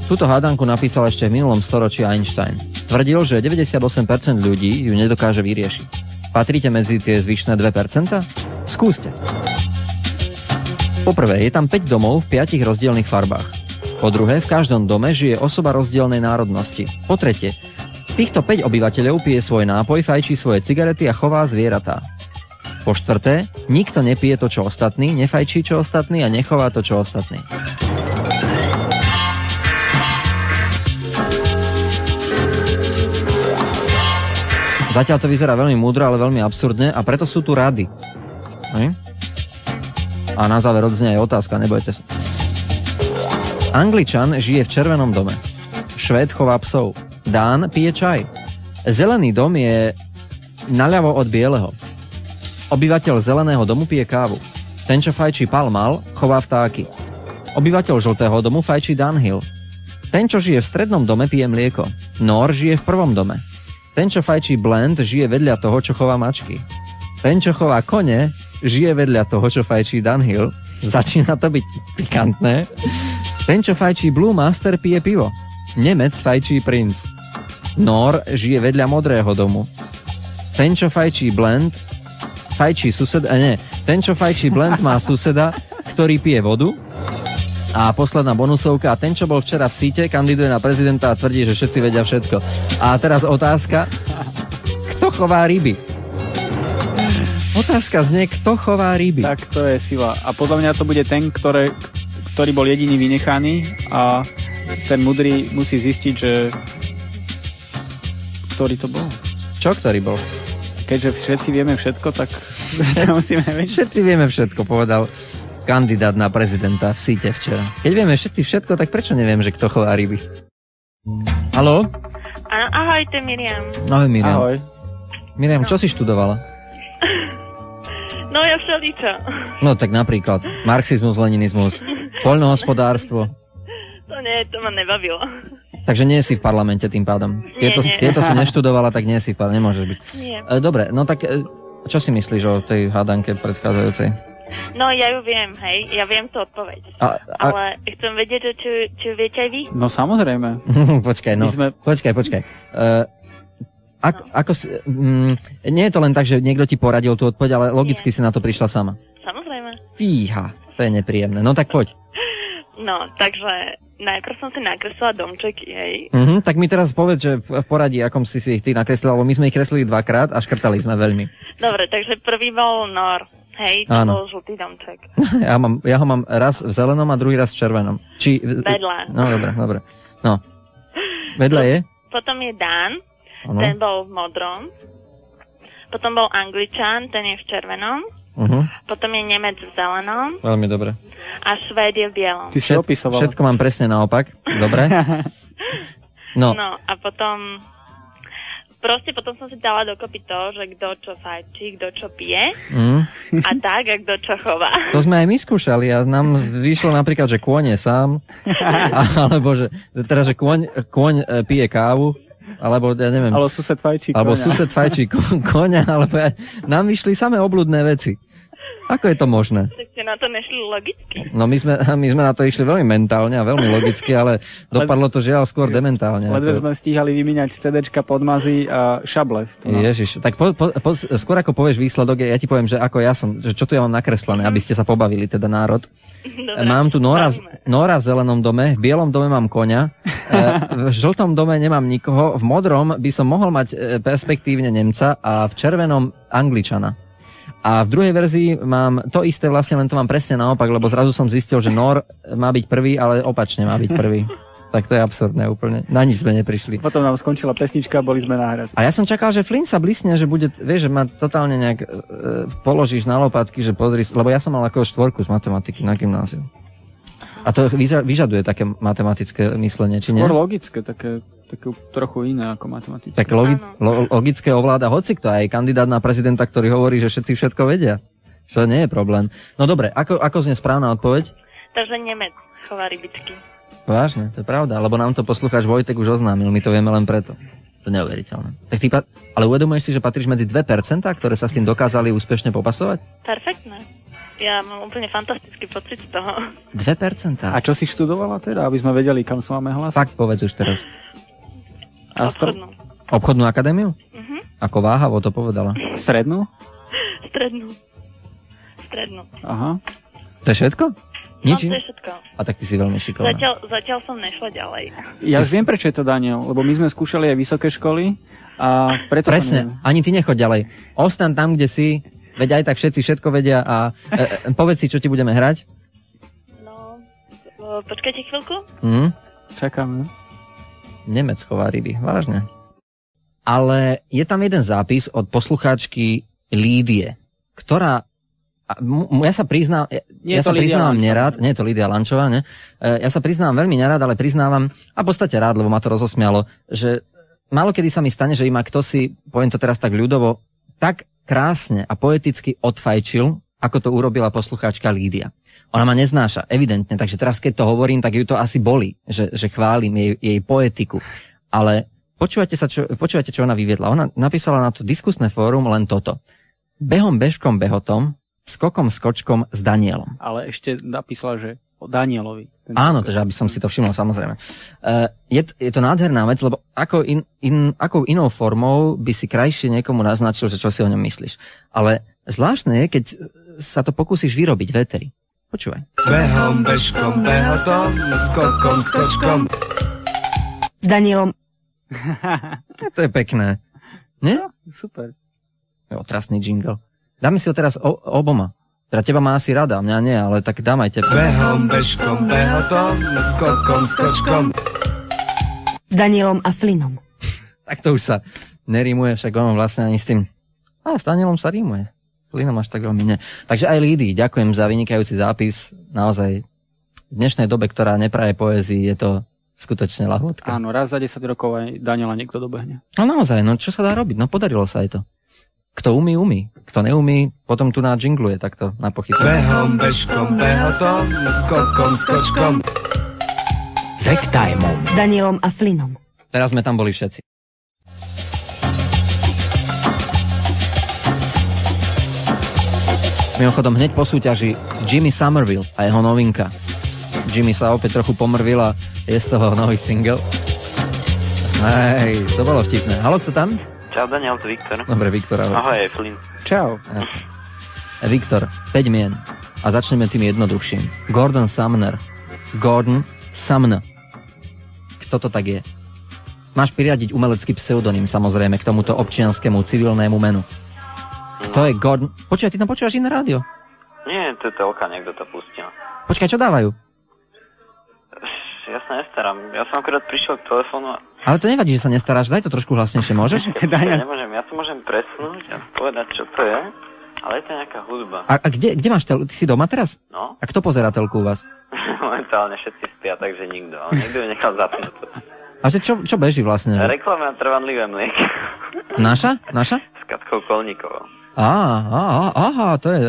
Túto hádanku napísal ešte v minulom storočí Einstein. Tvrdil, že 98% ľudí ju nedokáže vyriešiť. Patríte medzi tie zvyšné 2%? Skúste. Poprvé, je tam 5 domov v 5 rozdielnych farbách. Po druhé, v každom dome žije osoba rozdielnej národnosti. Po tretie, týchto 5 obyvateľov pije svoj nápoj, fajčí svoje cigarety a chová zvieratá. Po štvrté, nikto nepije to, čo ostatní, nefajčí čo ostatní a nechová to, čo ostatní. Zatiaľ to vyzerá veľmi múdro, ale veľmi absurdne a preto sú tu rady. A na záver odznie aj otázka, nebojte sa. Angličan žije v červenom dome. Švéd chová psov. Dán pije čaj. Zelený dom je naľavo od bieleho. Obyvateľ zeleného domu pije kávu. Ten, čo fajčí Pall Mall, chová vtáky. Obyvateľ žltého domu fajčí Dunhill. Ten, čo žije v strednom dome, pije mlieko. Nor žije v prvom dome. Ten, čo fajčí Blend, žije vedľa toho, čo chová mačky. Ten, čo chová kone, žije vedľa toho, čo fajčí Dunhill. Začína to byť pikantné. Ten, čo fajčí Blue Master, pije pivo. Nemec fajčí Prince. Nor žije vedľa modrého domu. Ten, čo fajčí Blend, fajčí suseda... Ten, čo fajčí Blend, má suseda, ktorý pije vodu. A posledná bonusovka. A ten, čo bol včera v síte, kandiduje na prezidenta a tvrdí, že všetci vedia všetko. A teraz otázka. Kto chová ryby? Otázka znie, kto chová ryby? Tak to je sila. A podľa mňa to bude ten, ktorý bol jediný vynechaný a ten mudrý musí zistiť, že ktorý to bol. Čo ktorý bol? Keďže všetci vieme všetko, tak musíme vedieť. Všetci vieme všetko, povedal kandidát na prezidenta v síte včera. Keď vieme všetci všetko, tak prečo neviem, že kto chová ryby? Haló? Áno, ahoj, to je Miriam. Ahoj, Miriam. Ahoj. Miriam, čo si študovala? No, ja všeličo. No, tak napríklad marxizmus, leninizmus, poľnohospodárstvo. To nie, to ma nebavilo. Takže nie si v parlamente tým pádom. Tieto si neštudovala, tak nie si v parlamente, nemôžeš byť. Nie. Dobre, no tak čo si myslíš o tej hádanke predchádzajúcej? No, ja ju viem, hej, ja viem tú odpoveď. Ale chcem vedieť, že či viete aj vy? No, samozrejme. Počkaj. Nie je to len tak, že niekto ti poradil tú odpoveď, ale logicky si na to prišla sama. Samozrejme. Fíha, to je nepríjemné. No tak poď. No, takže najprv som si nakreslila domčeky, hej. Tak mi teraz povedz, že v poradí, akom si ich ty nakreslila, lebo my sme ich kreslili 2-krát a škrtali sme veľmi. Dobre, takže prvý bol Nor. Hej, to bol žltý domček. Ja ho mám raz v zelenom a druhý raz v červenom. Vedľa. No, dobre. No. Vedľa je? Potom je Dan, ano. Ten bol v modrom. Potom bol Angličan, ten je v červenom. Potom je Nemec v zelenom. Veľmi dobre. A Švéd je v bielom. Ty si opisoval. Všetko mám presne naopak. Dobre. No a potom... Proste potom som si dala dokopy to, že kto čo fajčí, kto čo pije a tak, a kto čo chová. To sme aj my skúšali a nám vyšlo napríklad, že kôň je sám, alebo že kôň pije kávu, alebo ja neviem. Alebo sused fajčí koňa. Alebo sused fajčí koňa, alebo nám vyšli samé obľudné veci. Ako je to možné? Tak ste na to nešli logicky? No my sme na to išli veľmi mentálne a veľmi logicky, ale dopadlo to žiaľ skôr dementálne. Ledve sme stíhali vymieňať CDčka, podmazy a šable. Ježiš, tak skôr ako povieš výsledok, ja ti poviem, že ako ja som, že čo tu ja mám nakreslené, aby ste sa pobavili, teda národ. Dobre, mám tu Nóra v zelenom dome, v bielom dome mám koňa, v žltom dome nemám nikoho, v modrom by som mohol mať perspektívne Nemca a v červenom Angličana. A v druhej verzii mám to isté, vlastne len to mám presne naopak, lebo zrazu som zistil, že Nor má byť prvý, ale opačne má byť prvý. Tak to je absurdné úplne. Na nič sme neprišli. Potom nám skončila pesnička, boli sme na hradci. A ja som čakal, že Flynn sa blisne, že bude, vieš, že ma totálne nejak položíš na lopatky, že pozri, lebo ja som mal ako 4 z matematiky na gymnáziu. A to vyžaduje také matematické myslenie, či nie? Skôr logické, také trochu iné ako matematické. Tak logické ovláda hocikto, aj kandidát na prezidenta, ktorý hovorí, že všetci všetko vedia. To nie je problém. No dobre, ako znie správna odpoveď? Takže Nemec chová rybičky. Vážne, to je pravda, lebo nám to poslucháč Vojtek už oznámil, my to vieme len preto. To je neuveriteľné. Tak ale uvedomuješ si, že patríš medzi 2%, ktoré sa s tým dokázali úspešne popasovať? Perfektné. Ja mám úplne fantastický pocit z toho. 2%. A čo si študovala teda, aby sme vedeli, kam sa máme hlásiť? Fakt povedz už teraz. Obchodnú. Obchodnú akadémiu? Ako váhavo to povedala. Strednú? Strednú. Aha. To je všetko? Nič? No, to je všetko. A tak ty si veľmi šikovná. Zatiaľ som nešla ďalej. Ja už viem, prečo je to, Daniel, lebo my sme skúšali aj vysoké školy a preto... Presne, ani ty nechoď ďalej. Ostaň tam, kde si, veď aj tak všetci všetko vedia a povedz si, čo ti budeme hrať. No, počkajte chvíľku. Čakáme. Nemec chová ryby, vážne. Ale je tam jeden zápis od poslucháčky Lídie, ktorá, ja sa priznám, nerad, nie je to Lídia Lančová, ne? Ja sa priznám veľmi nerad, ale priznávam, a v podstate rád, lebo ma to rozosmialo, že málo kedy sa mi stane, že im kto si, poviem to teraz tak ľudovo, tak krásne a poeticky odfajčil, ako to urobila poslucháčka Lídia. Ona ma neznáša, evidentne, takže teraz keď to hovorím, tak ju to asi boli, že chválim jej poetiku. Ale počúvajte, čo ona vyviedla. Ona napísala na to diskusné fórum len toto. Behom bežkom behotom, skokom skočkom s Danielom. Ale ešte napísala, že o Danielovi. Áno, takže aby som si to všimol, samozrejme. Je to nádherná vec, lebo akou inou formou by si krajšie niekomu naznačil, že čo si o ňom myslíš. Ale zvláštne je, keď sa to pokúsiš vyrobiť v éteri. Počúvaj. Behom, bežkom, behotom, skokom, skočkom. S Danielom. To je pekné. Nie? No, super. Jo, trasný jingle. Dáme si ho teraz oboma. Teda teba má asi rada, mňa nie, ale tak dám aj teba. Behom, bežkom, behotom, skokom, skočkom. S Danielom a Flynnom. Tak to už sa nerímuje, však on vlastne ani s tým. A s Danielom sa rímuje. Flynnom až tak veľmi nie. Takže aj Lídii, ďakujem za vynikajúci zápis. Naozaj v dnešnej dobe, ktorá nepraje poézii, je to Skutočne lahôdka. Áno, raz za 10 rokov aj Daniela niekto dobehne. No naozaj, no čo sa dá robiť? No podarilo sa aj to. Kto umí, umí. Kto neumí, potom tu na džingluje takto na pochybu. Behom, bežkom, behotom, skokom, skočkom. Vektajmom. Danielom a Flinom. Teraz sme tam boli všetci. Mimochodom, hneď po súťaži Jimmy Somerville a jeho novinka. Jimmy sa opäť trochu pomrvil a je z toho nový single. Hej, to bolo vtipné. Haló, kto tam? Čau, Daniel, to Viktor. Dobre, Viktor. Ahoj, Flynn. Čau. Viktor, 5 mien. A začneme tým jednoduchším. Gordon Sumner. Gordon Sumner. Kto to tak je? Máš priradiť umelecký pseudonym, samozrejme, k tomuto občianskému civilnému menu. Kto je Gordon... Počkaj, ty tam počúvaš iné rádio? Nie, to je telka, niekto to pustil. Počkaj, čo dávajú? Ja sa nestaram. Ja som akorát prišiel k telefónu a... Ale to nevadí, že sa nestaráš. Daj to trošku hlasnejšie, môžeš? Ja nemôžem. Ja to môžem presunúť a povedať, čo to je. Ale je to nejaká hudba. A kde máš telku? Ty si doma teraz? No. A kto pozerá telku u vás? Momentálne všetci spia, takže nikto. Ale niekto ju nechal zapnúť. A čo beží vlastne? Reklama na trvanlivé mlieko. Naša? S Katkou Kolníkovou. Aha, to je...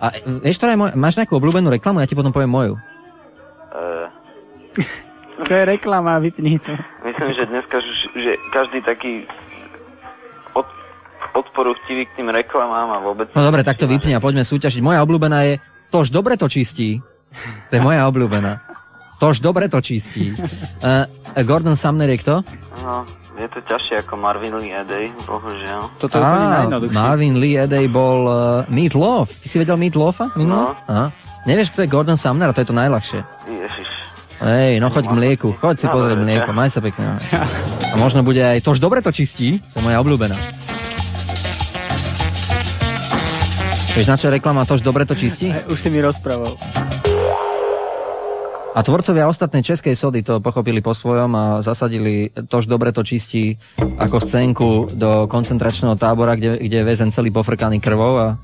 A vieš, máš nejakú obľúbenú reklamu? Ja ti potom poviem moju. To je reklama, vypni to. Myslím, že dneska že každý taký odporúchtivý k tým reklamám a vôbec... No dobre, tak to vypni a poďme súťažiť. Moja obľúbená je Tož dobre to čistí. To je moja obľúbená. Tož dobre to čistí. Gordon Sumner je kto? No, je to ťažšie ako Marvin Lee Edey, bohužiaľ. Toto je úplne najjednoduchšie. Marvin Lee Edey bol Meat Loaf. Ty si vedel Meat Loafa? No. Aha. Nevieš, kto je Gordon Sumner? To je to najľahšie. Ježiš. Hej, no choď k mlieku. Choď si pozrieť mlieko. Maj sa pekne. A možno bude aj Tož dobre to čistí. To je moja obľúbená. Vieš, na čo reklama Tož dobre to čistí? Už si mi rozprával. A tvorcovia ostatnej českej sody to pochopili po svojom a zasadili Tož dobre to čistí ako scénku do koncentračného tábora, kde je väzen celý pofrkaný krvou a...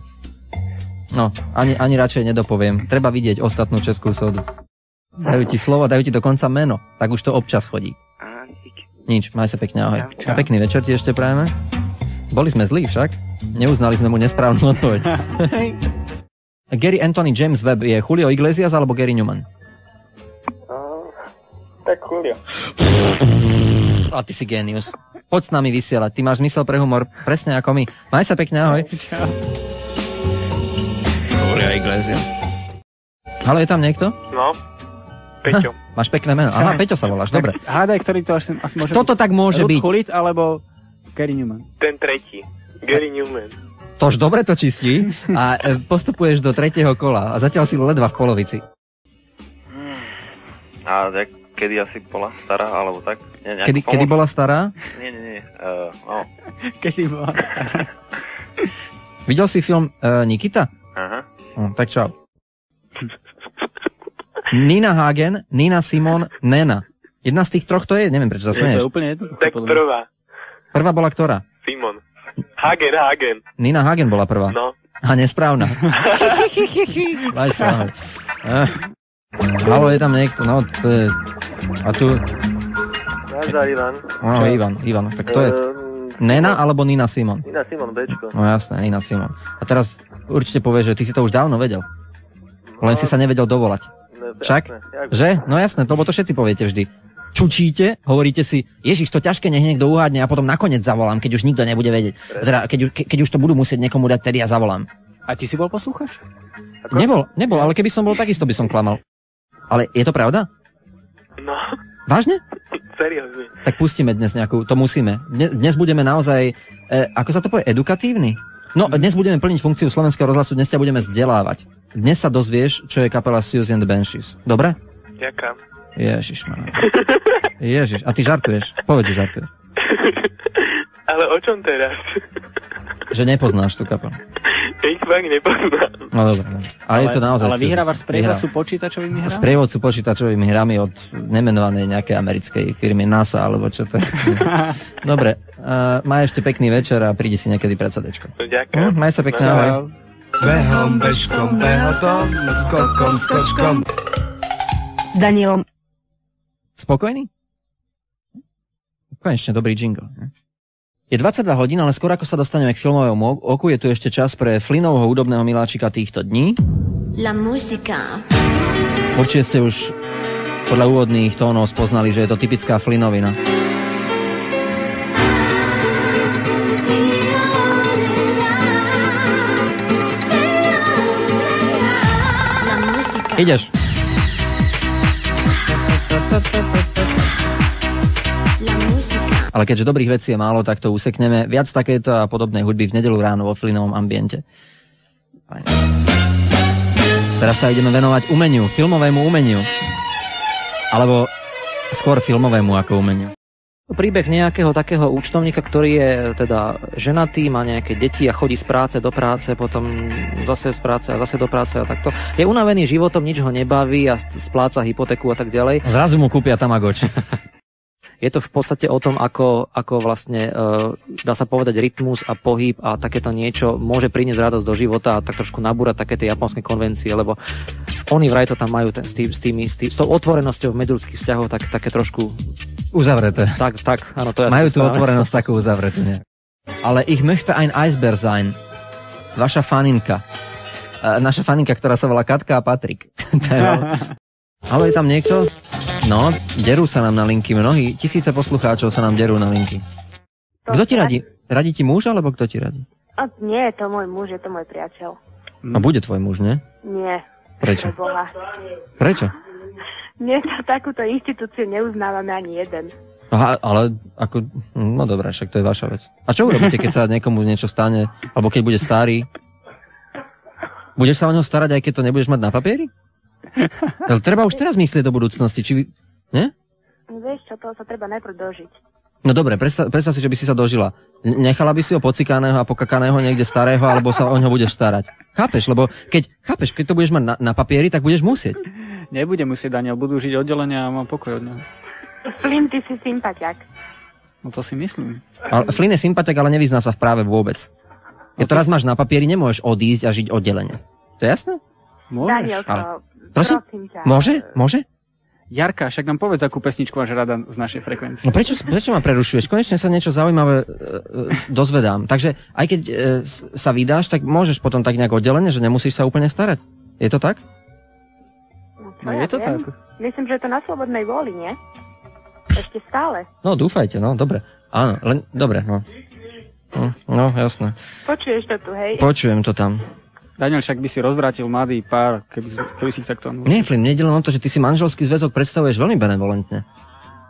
No, ani radšej nedopoviem. Treba vidieť ostatnú českú sodu. Dajú ti slovo, dajú ti dokonca meno. Tak už to občas chodí. Nič, maj sa pekne, ahoj. A pekný večer ti ešte prajeme. Boli sme zlí však. Neuznali sme mu nesprávnu odpoveď. Gary Anthony James Webb je Julio Iglesias alebo Gary Newman? Tak Julio. A ty si génius. Poď s nami vysielať. Ty máš zmysel pre humor. Presne ako my. Maj sa pekne, ahoj. Čau. Julio Iglesias. Haló, je tam niekto? No. Peťo. Máš pekné meno. Aha, Peťo sa voláš, dobre. Hádaj, ktorý to asi môže byť. Kto to tak môže byť? Hulit alebo Gary Newman? Ten tretí. Gary Newman. Tož dobre to čistí a postupuješ do 3. kola a zatiaľ si ledva v polovici. A kedy asi bola stará, alebo tak? Kedy bola stará? Nie. Kedy bola stará? Videl si film Nikita? Aha. Tak čau. Nina Hagen, Nina Simon, Nena. Jedna z tých troch to je? Neviem, prečo sa smieš. To je úplne jedno. Tak prvá. Prvá bola ktorá? Simon. Hagen. Nina Hagen bola prvá. No. A nesprávna. Haló, je tam niekto, no to je... A tu... Nazdar, Ivan. No, Ivan. Tak to je... Nena alebo Nina Simon? Nina Simon, Bčko. No jasné, Nina Simon. A teraz určite povieš, že ty si to už dávno vedel. Len si sa nevedel dovolať. Však? Že? No jasné, lebo to všetci poviete vždy. Čučíte, hovoríte si, Ježiš, to ťažké, nech niekto uhádne a potom nakoniec zavolám, keď už nikto nebude vedieť. Teda, keď už to budú musieť niekomu dať, tedy ja zavolám. A ty si bol poslucháč? Nebol, ale keby som bol, takisto by som klamal. Ale je to pravda? No. Vážne? Seriózne. Tak pustíme dnes nejakú, to musíme. Dnes budeme naozaj, ako sa to povie, edukatívny? No, dnes budeme plniť funkciu Slovenského rozhlasu, dnes ťa budeme vzdelávať. Dnes sa dozvieš, čo je kapela Siouxsie and the Banshees. Dobre? Ďakujem. Ježiš, a ty žartuješ? Povedz, že žartuješ. Ale o čom teraz? Že nepoznáš tú kapelu. Ich fakt nepoznám. No dobre. Ale je to naozaj... Ale vyhrávaš sprievodcu počítačovými hrami? Sprievodcu počítačovými hrami od nemenovanej nejakej americkej firmy NASA, alebo čo to je. Dobre, maj ešte pekný večer a prídi si niekedy pred sadečko. Ďakujem. Maj sa pekne, ahoj. Behom, bežkom, behotom, skokom, skočkom. S Danielom. Spokojný? Konečne dobrý jingle. Je 22 hodín, ale skôr ako sa dostaneme k filmovému oku, je tu ešte čas pre Flynnovho hudobného miláčika týchto dní. La música. Určite ste už podľa úvodných tónov spoznali, že je to typická Flynnovina. Ideš. Ale keďže dobrých vecí je málo, tak to usekneme. Viac takéto a podobnej hudby v nedeľu ráno vo Flynnovom ambiente. Fajn. Teraz sa ideme venovať umeniu, filmovému umeniu. Alebo skôr filmovému ako umeniu. Príbeh nejakého takého účtovníka, ktorý je teda ženatý, má nejaké deti a chodí z práce do práce, potom zase z práce a zase do práce a takto. Je unavený životom, nič ho nebaví a spláca hypotéku a tak ďalej. Zrazu mu kúpia Tamagotchi. Je to v podstate o tom, ako vlastne dá sa povedať rytmus a pohyb a takéto niečo môže priniesť radosť do života a tak trošku nabúrať také tie japonské konvencie, lebo oni vraj to tam majú s tou otvorenosťou v medziľudských vzťahoch také trošku uzavreté. Tak, áno, to je. Majú tú otvorenosť takú uzavretú, nie? Ale ich möchte ein Eisbär sein. Vaša faninka. Naša faninka, ktorá sa volá Katka a Patrik. Ale je tam niekto? No, derú sa nám na linky mnohí. Tisíce poslucháčov sa nám derú na linky. Kto ti radí? Radí ti muž, alebo kto ti radí? Nie je to môj muž, je to môj priateľ. A bude tvoj muž, nie? Nie. Prečo? Boha. Prečo? Nie, takúto inštitúciu neuznávame ani jeden. Aha, ale ako... No dobré, však to je vaša vec. A čo urobíte, keď sa niekomu niečo stane? Alebo keď bude starý? Budeš sa o neho starať, aj keď to nebudeš mať na papieri? Ale treba už teraz myslieť do budúcnosti, či... Nie? Vieš čo, toho sa treba najprv dožiť. No dobre, predstav si, že by si sa dožila. Nechala by si ho pocikaného a pokakaného niekde starého, alebo sa o ňo budeš starať. Chápeš? Lebo keď to budeš mať na papieri, tak budeš musieť. Nebude musieť, Daniel, budú žiť oddelenie a mám pokoj od neho. Flynn, ty si sympatiak. No to si myslím. Ale Flynn je sympatiak, ale nevyzná sa v práve vôbec. Keď to raz máš na papieri, nemôžeš odísť a žiť oddelenie. To je jasné? Môžeš. Daniel, prosím? Môže? Jarka, však nám povedz, akú pesničku máš rada z našej frekvencie. No prečo ma prerušuješ? Konečne sa niečo zaujímavé dozvedám. Takže aj keď sa vydáš, tak môžeš potom tak nejak oddelenie, že nemusíš sa úplne starať. Je to tak? No je to tak. Myslím, že je to na slobodnej vôli, nie? Ešte stále. No dúfajte, no dobre. Áno, len dobre, no. No, jasné. Počuješ to tu, hej? Počujem to tam. Daniel, však by si rozvrátil mladý pár, keby si takto... Nie, Flynn, nejde len o to, že ty si manželský zväzok predstavuješ veľmi benevolentne.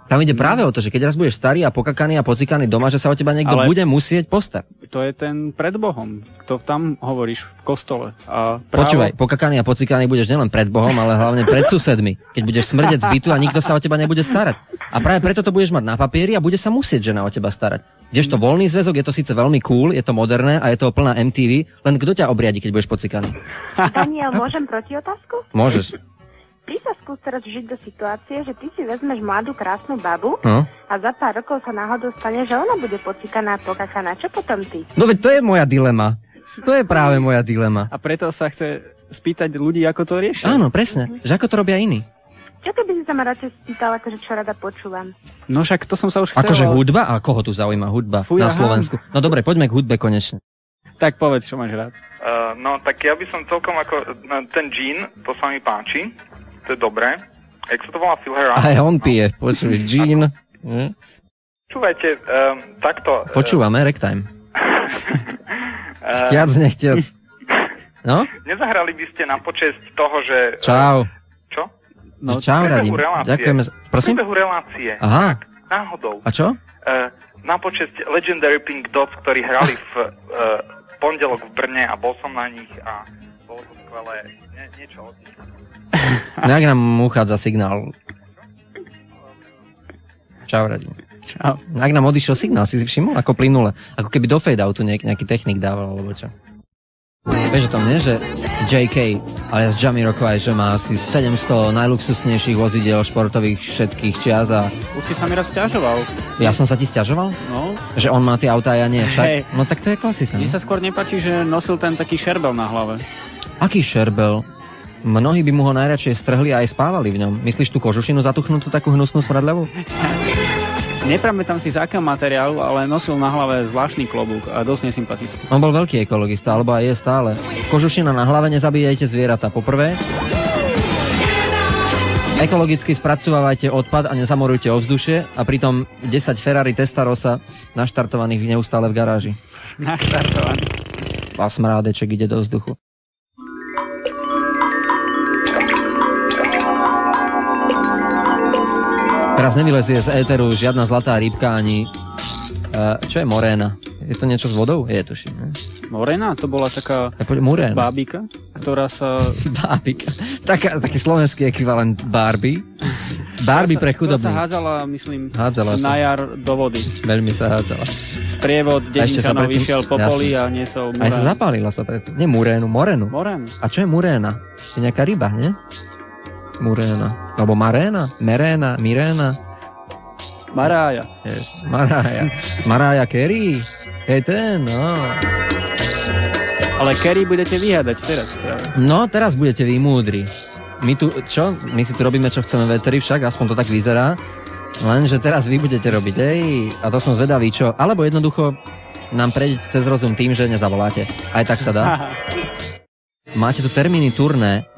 Tam ide práve o to, že keď raz budeš starý a pokakaný a pocikaný doma, že sa o teba niekto bude musieť postarať. To je ten pred Bohom. To tam hovoríš v kostole. A Počúvaj, pokakaný a pocikaný budeš nielen pred Bohom, ale hlavne pred susedmi. Keď budeš smrdeť z bytu a nikto sa o teba nebude starať. A práve preto to budeš mať na papieri a bude sa musieť žena o teba starať. Kdežto voľný zväzok, je to síce veľmi cool, je to moderné a je to plná MTV, len kto ťa obriadi, keď budeš pocikaný? Daniel, môžem proti otázku? Môžeš. Ty sa skús teraz žiť do situácie, že ty si vezmeš mladú, krásnu babu a za pár rokov sa náhodou stane, že ona bude pocikaná, pokakaná. Čo potom ty? No veď to je moja dilema. To je práve moja dilema. A preto sa chce spýtať ľudí, ako to riešia. Áno, presne. Že ako to robia iní. Čo keby si sa ma radšej spýtal, akože čo rada počúvam? No však to som sa už chcel... Akože hudba? A koho tu zaujíma hudba na Slovensku? No dobre, poďme k hudbe konečne. Tak povedz, čo máš rád. No tak ja by som celkom ako... ten Gene, to sa mi páči. To je dobré. Jak sa to volá? Phil Harrison? Aj on pije. Počuj, Gene. Počúvajte, takto... Počúvame, ragtime. Chtiac, nechtiac. No? Nezahrali by ste na počesť toho, že... Čau. Čo? No, čau, radím. Ďakujeme. Prosím? Príbehu relácie. Aha. Tak, náhodou. A čo? Na počesť Legendary Pink Dots, ktorí hrali v pondelok v Brne a bol som na nich a bolo to skvelé. Niečo od nich. No jak nám uchádza signál? Čau, radím. Čau. Ak nám odišiel signál, si všimol? Ako plynule. Ako keby do fade-outu nejaký technik dával, alebo čo? Vieš o tom, nie? Že JK, alias Jamiroquai, že má asi 700 najluxusnejších vozidiel športových všetkých čias a... Už si sa mi raz sťažoval. Ja som sa ti sťažoval? No. Že on má tie autá a ja nie, však? Hej. No tak to je klasika. Mne sa skôr nepáči, že nosil ten taký šerbel na hlave. Aký šerbel? Mnohí by mu ho najradšej strhli a aj spávali v ňom. Myslíš tú kožušinu zatuchnutú, takú hnusnú smradľavú? Nepamätám si z akého materiálu, ale nosil na hlave zvláštny klobúk a dosť nesympatický. On bol veľký ekologista, alebo aj je stále. Kožušina na hlave, nezabíjajte zvieratá. Poprvé, ekologicky spracovávajte odpad a nezamorujte ovzdušie a pritom 10 Ferrari Testarossa naštartovaných neustále v garáži. Naštartovaných. A smrádeček ide do vzduchu. Teraz nevylezie z éteru žiadna zlatá rybka ani... čo je moréna? Je to niečo s vodou? Je, tuším. Ne? Moréna? To bola taká bábika, ktorá sa... Bábika. Taký slovenský ekvivalent Barbie. Barbie pre chudobných. Ktorá sa hádzala, myslím, na jar do vody. Veľmi sa hádzala. Sprievod dedinčanov išiel po poli a niesol murénu. Aj sa zapálila sa predtým. Nie murénu, morénu. A čo je muréna? Je nejaká ryba, nie? Muréna. Alebo maréna? Meréna? Miréna? Marája. Marája Carey? Hej ten, no. Ale Carey budete vyhádať teraz. No, teraz budete vy múdri. My tu, čo? My si tu robíme, čo chceme veteri však, aspoň to tak vyzerá. Lenže teraz vy budete robiť, a to som zvedavý, čo? Alebo jednoducho nám prejdete cez rozum tým, že nezavoláte. Aj tak sa dá. Máte tu termíny turné.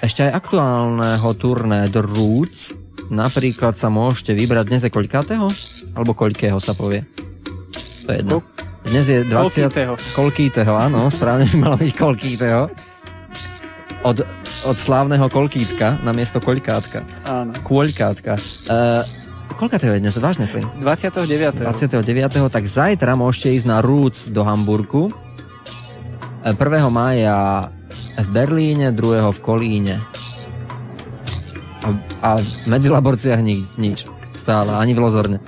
Ešte aj aktuálneho turné The Roots. Napríklad sa môžete vybrať dnes je koľkátého? Alebo koľkého sa povie? To je jedno. Dnes je 20. Koľkýteho, áno, správne by malo byť koľkýteho. Od slávneho koľkýtka namiesto koľkátka. Áno. Koľkátka. Koľkátého je dnes? Vážne, Flynn? 29. 29. Tak zajtra môžete ísť na Roots do Hamburgu. 1. mája v Berlíne, 2. v Kolíne. A v Medzilaborciach nič. Stále, ani v Lozorne.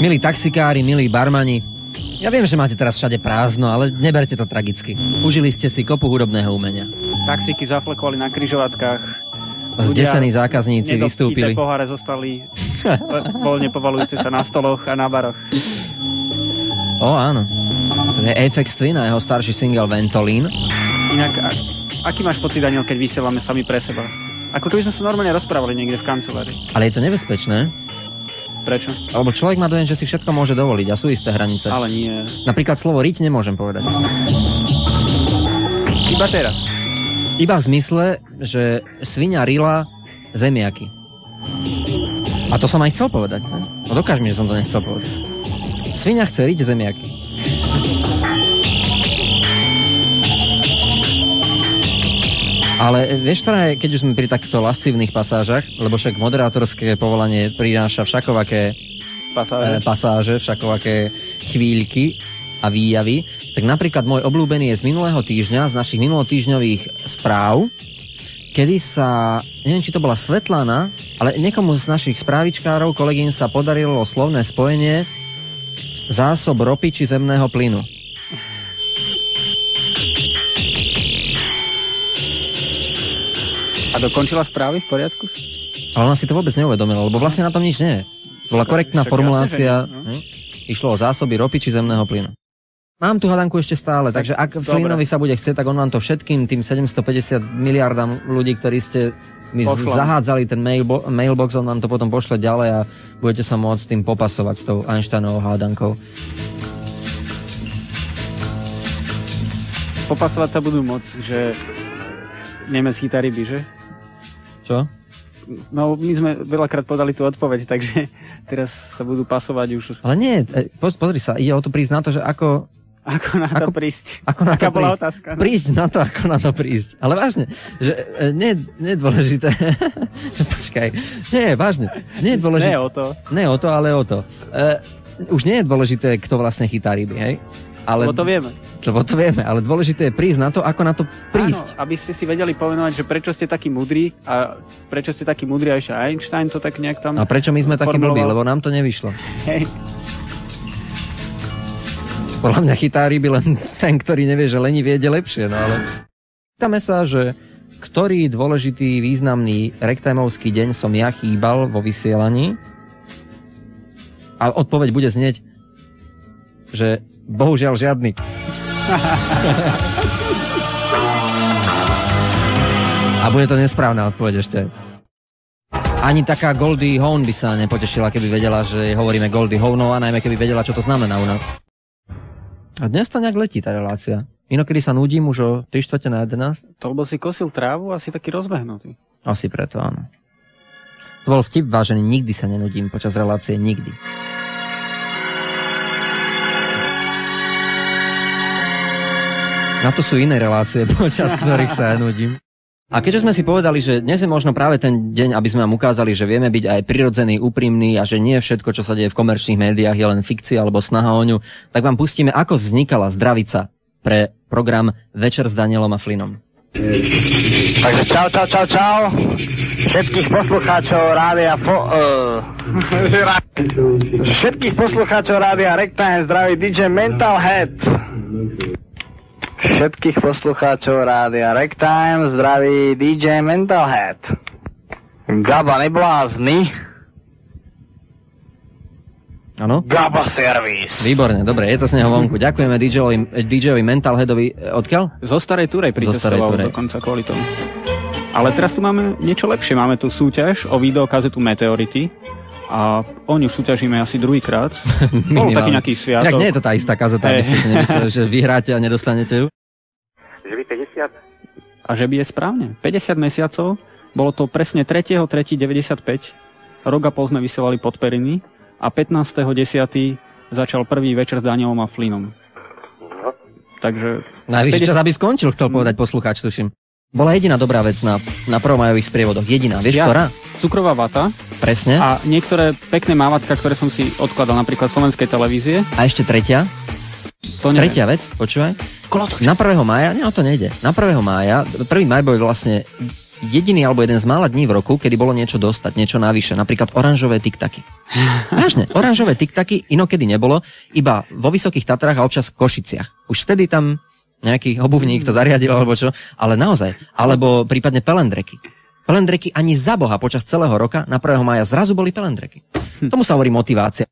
Milí taxikári, milí barmani, ja viem, že máte teraz všade prázdno, ale neberte to tragicky. Užili ste si kopu hudobného umenia. Taxíky zaflekovali na križovatkách. Zdesení zákazníci vystúpili. Poháre zostali voľne povalujúce sa na stoloch a na baroch. Áno. To je Aphex Twin a jeho starší single Ventolin. Inak, aký máš pocit, Daniel, keď vysielame sami pre seba? Ako keby sme sa normálne rozprávali niekde v kancelárii. Ale je to nebezpečné. Prečo? Lebo človek má dojem, že si všetko môže dovoliť a sú isté hranice. Ale nie. Napríklad slovo riť nemôžem povedať. Iba teraz. Iba v zmysle, že svinia rila zemiaky. A to som aj chcel povedať. Ne? No dokáž mi, že som to nechcel povedať. Svinia chce riť zemiaky. Ale vieš teda, keď už sme pri takýchto lascívnych pasážach, lebo však moderátorské povolanie prináša všakovaké pasáže, všakovaké chvíľky a výjavy, tak napríklad môj obľúbený je z minulého týždňa, z našich minulotýždňových správ, kedy sa, neviem, či to bola Svetlana, ale niekomu z našich správičkárov, kolegyň sa podarilo slovné spojenie zásob ropy či zemného plynu. A dokončila správy v poriadku? Ale ona si to vôbec neuvedomila, lebo vlastne na tom nič nie je. Bola korektná formulácia, išlo o zásoby ropy či zemného plynu. Mám tu hadanku ešte stále, takže ak Flynnovi sa bude chcieť, tak on vám to všetkým tým 750 miliardám ľudí, ktorí ste mi zahádzali ten mailbox, on vám to potom pošle ďalej a budete sa môcť s tým popasovať s tou Einsteinovou hádankou. Popasovať sa budú môcť, že Nemec chytá ryby, že? Čo? No, my sme veľakrát podali tú odpoveď, takže teraz sa budú pasovať už. Ale nie, pozri sa, ide o to prísť na to, že ako na to prísť? Aká bola otázka? No? Prísť na to, ako na to prísť. Ale vážne, že nie je dôležité. Počkaj, nie, vážne. Nie je dôležité. Nie o to, ale o to. Už nie je dôležité, kto vlastne chytá ryby, hej? Lebo to vieme. Lebo to vieme, ale dôležité je prísť na to, ako na to prísť. Áno, aby ste si vedeli pomenovať, že prečo ste takí múdri a ešte Einstein to tak nejak tam... A prečo my sme takí blbí, lebo nám to nevyšlo. Hej. Podľa mňa chytá ryby len ten, ktorý nevie, že lenivý jede lepšie, no ale... Pýtame sa, že ktorý dôležitý, významný rektimovský deň som ja chýbal vo vysielaní? A odpoveď bude znieť, že bohužiaľ žiadny. A bude to nesprávna odpoveď ešte. Ani taká Goldie Hawn by sa nepotešila, keby vedela, že hovoríme Goldie Hawnov, a najmä keby vedela, čo to znamená u nás. A dnes to nejak letí, tá relácia. Inokedy sa nudím už o 3:45. To lebo si kosil trávu a si taký rozbehnutý. Asi preto, áno. To bol vtip, vážený, nikdy sa nenudím počas relácie, nikdy. Na to sú iné relácie, počas ktorých sa nudím. A keďže sme si povedali, že dnes je možno práve ten deň, aby sme vám ukázali, že vieme byť aj prirodzený, úprimný a že nie všetko, čo sa deje v komerčných médiách, je len fikcia alebo snaha o ňu, tak vám pustíme, ako vznikala Zdravica pre program Večer s Danielom a Flinom. Takže čau. Všetkých poslucháčov Všetkých poslucháčov rádia Ragtime zdraví DJ Mental Head. Všetkých poslucháčov rádia Ragtime zdraví DJ Mental Head. Gaba neblázni. Áno? Gaba Service. Výborne, dobre, je to z neho vonku. Ďakujeme DJ-ovi Mental Headovi. Odkiaľ? Zo Starej Turej pricestoval dokonca kvôli tomu. Ale teraz tu máme niečo lepšie. Máme tu súťaž o videokazetu Meteority. A o ňu súťažíme asi druhýkrát. Bol taký nejaký sviatok. Nie je to tá istá kazeta, aby ste si nemysleli, že vyhráte a nedostanete ju? Že by 50? A že by je správne. 50 mesiacov, bolo to presne 3.3.95. Rok a pol sme vysielali pod Periny a 15.10. začal prvý večer s Danielom a Flinom. No. Takže... Najvyšší čas, aby skončil, chcel povedať poslucháč, tuším. Bola jediná dobrá vec na prvomajových sprievodoch. Jediná. Vieš, ktorá? Cukrová vata. Presne. A niektoré pekné mávatka, ktoré som si odkladal napríklad z slovenskej televízie. A ešte tretia? Tretia vec, počúvaj. Na 1. mája, to nejde. Na 1. mája, 1. maj bol vlastne jediný alebo jeden z mála dní v roku, kedy bolo niečo dostať, niečo navyše. Napríklad oranžové tiktaky. Vážne, oranžové tiktaky inokedy nebolo, iba vo Vysokých Tatrách a občas v Košiciach. Už vtedy tam nejaký obuvník to zariadil, alebo čo, ale naozaj. Alebo prípadne pelendreky. Pelendreky ani za Boha počas celého roka na 1. mája zrazu boli pelendreky. Tomu sa hovorí motivácia.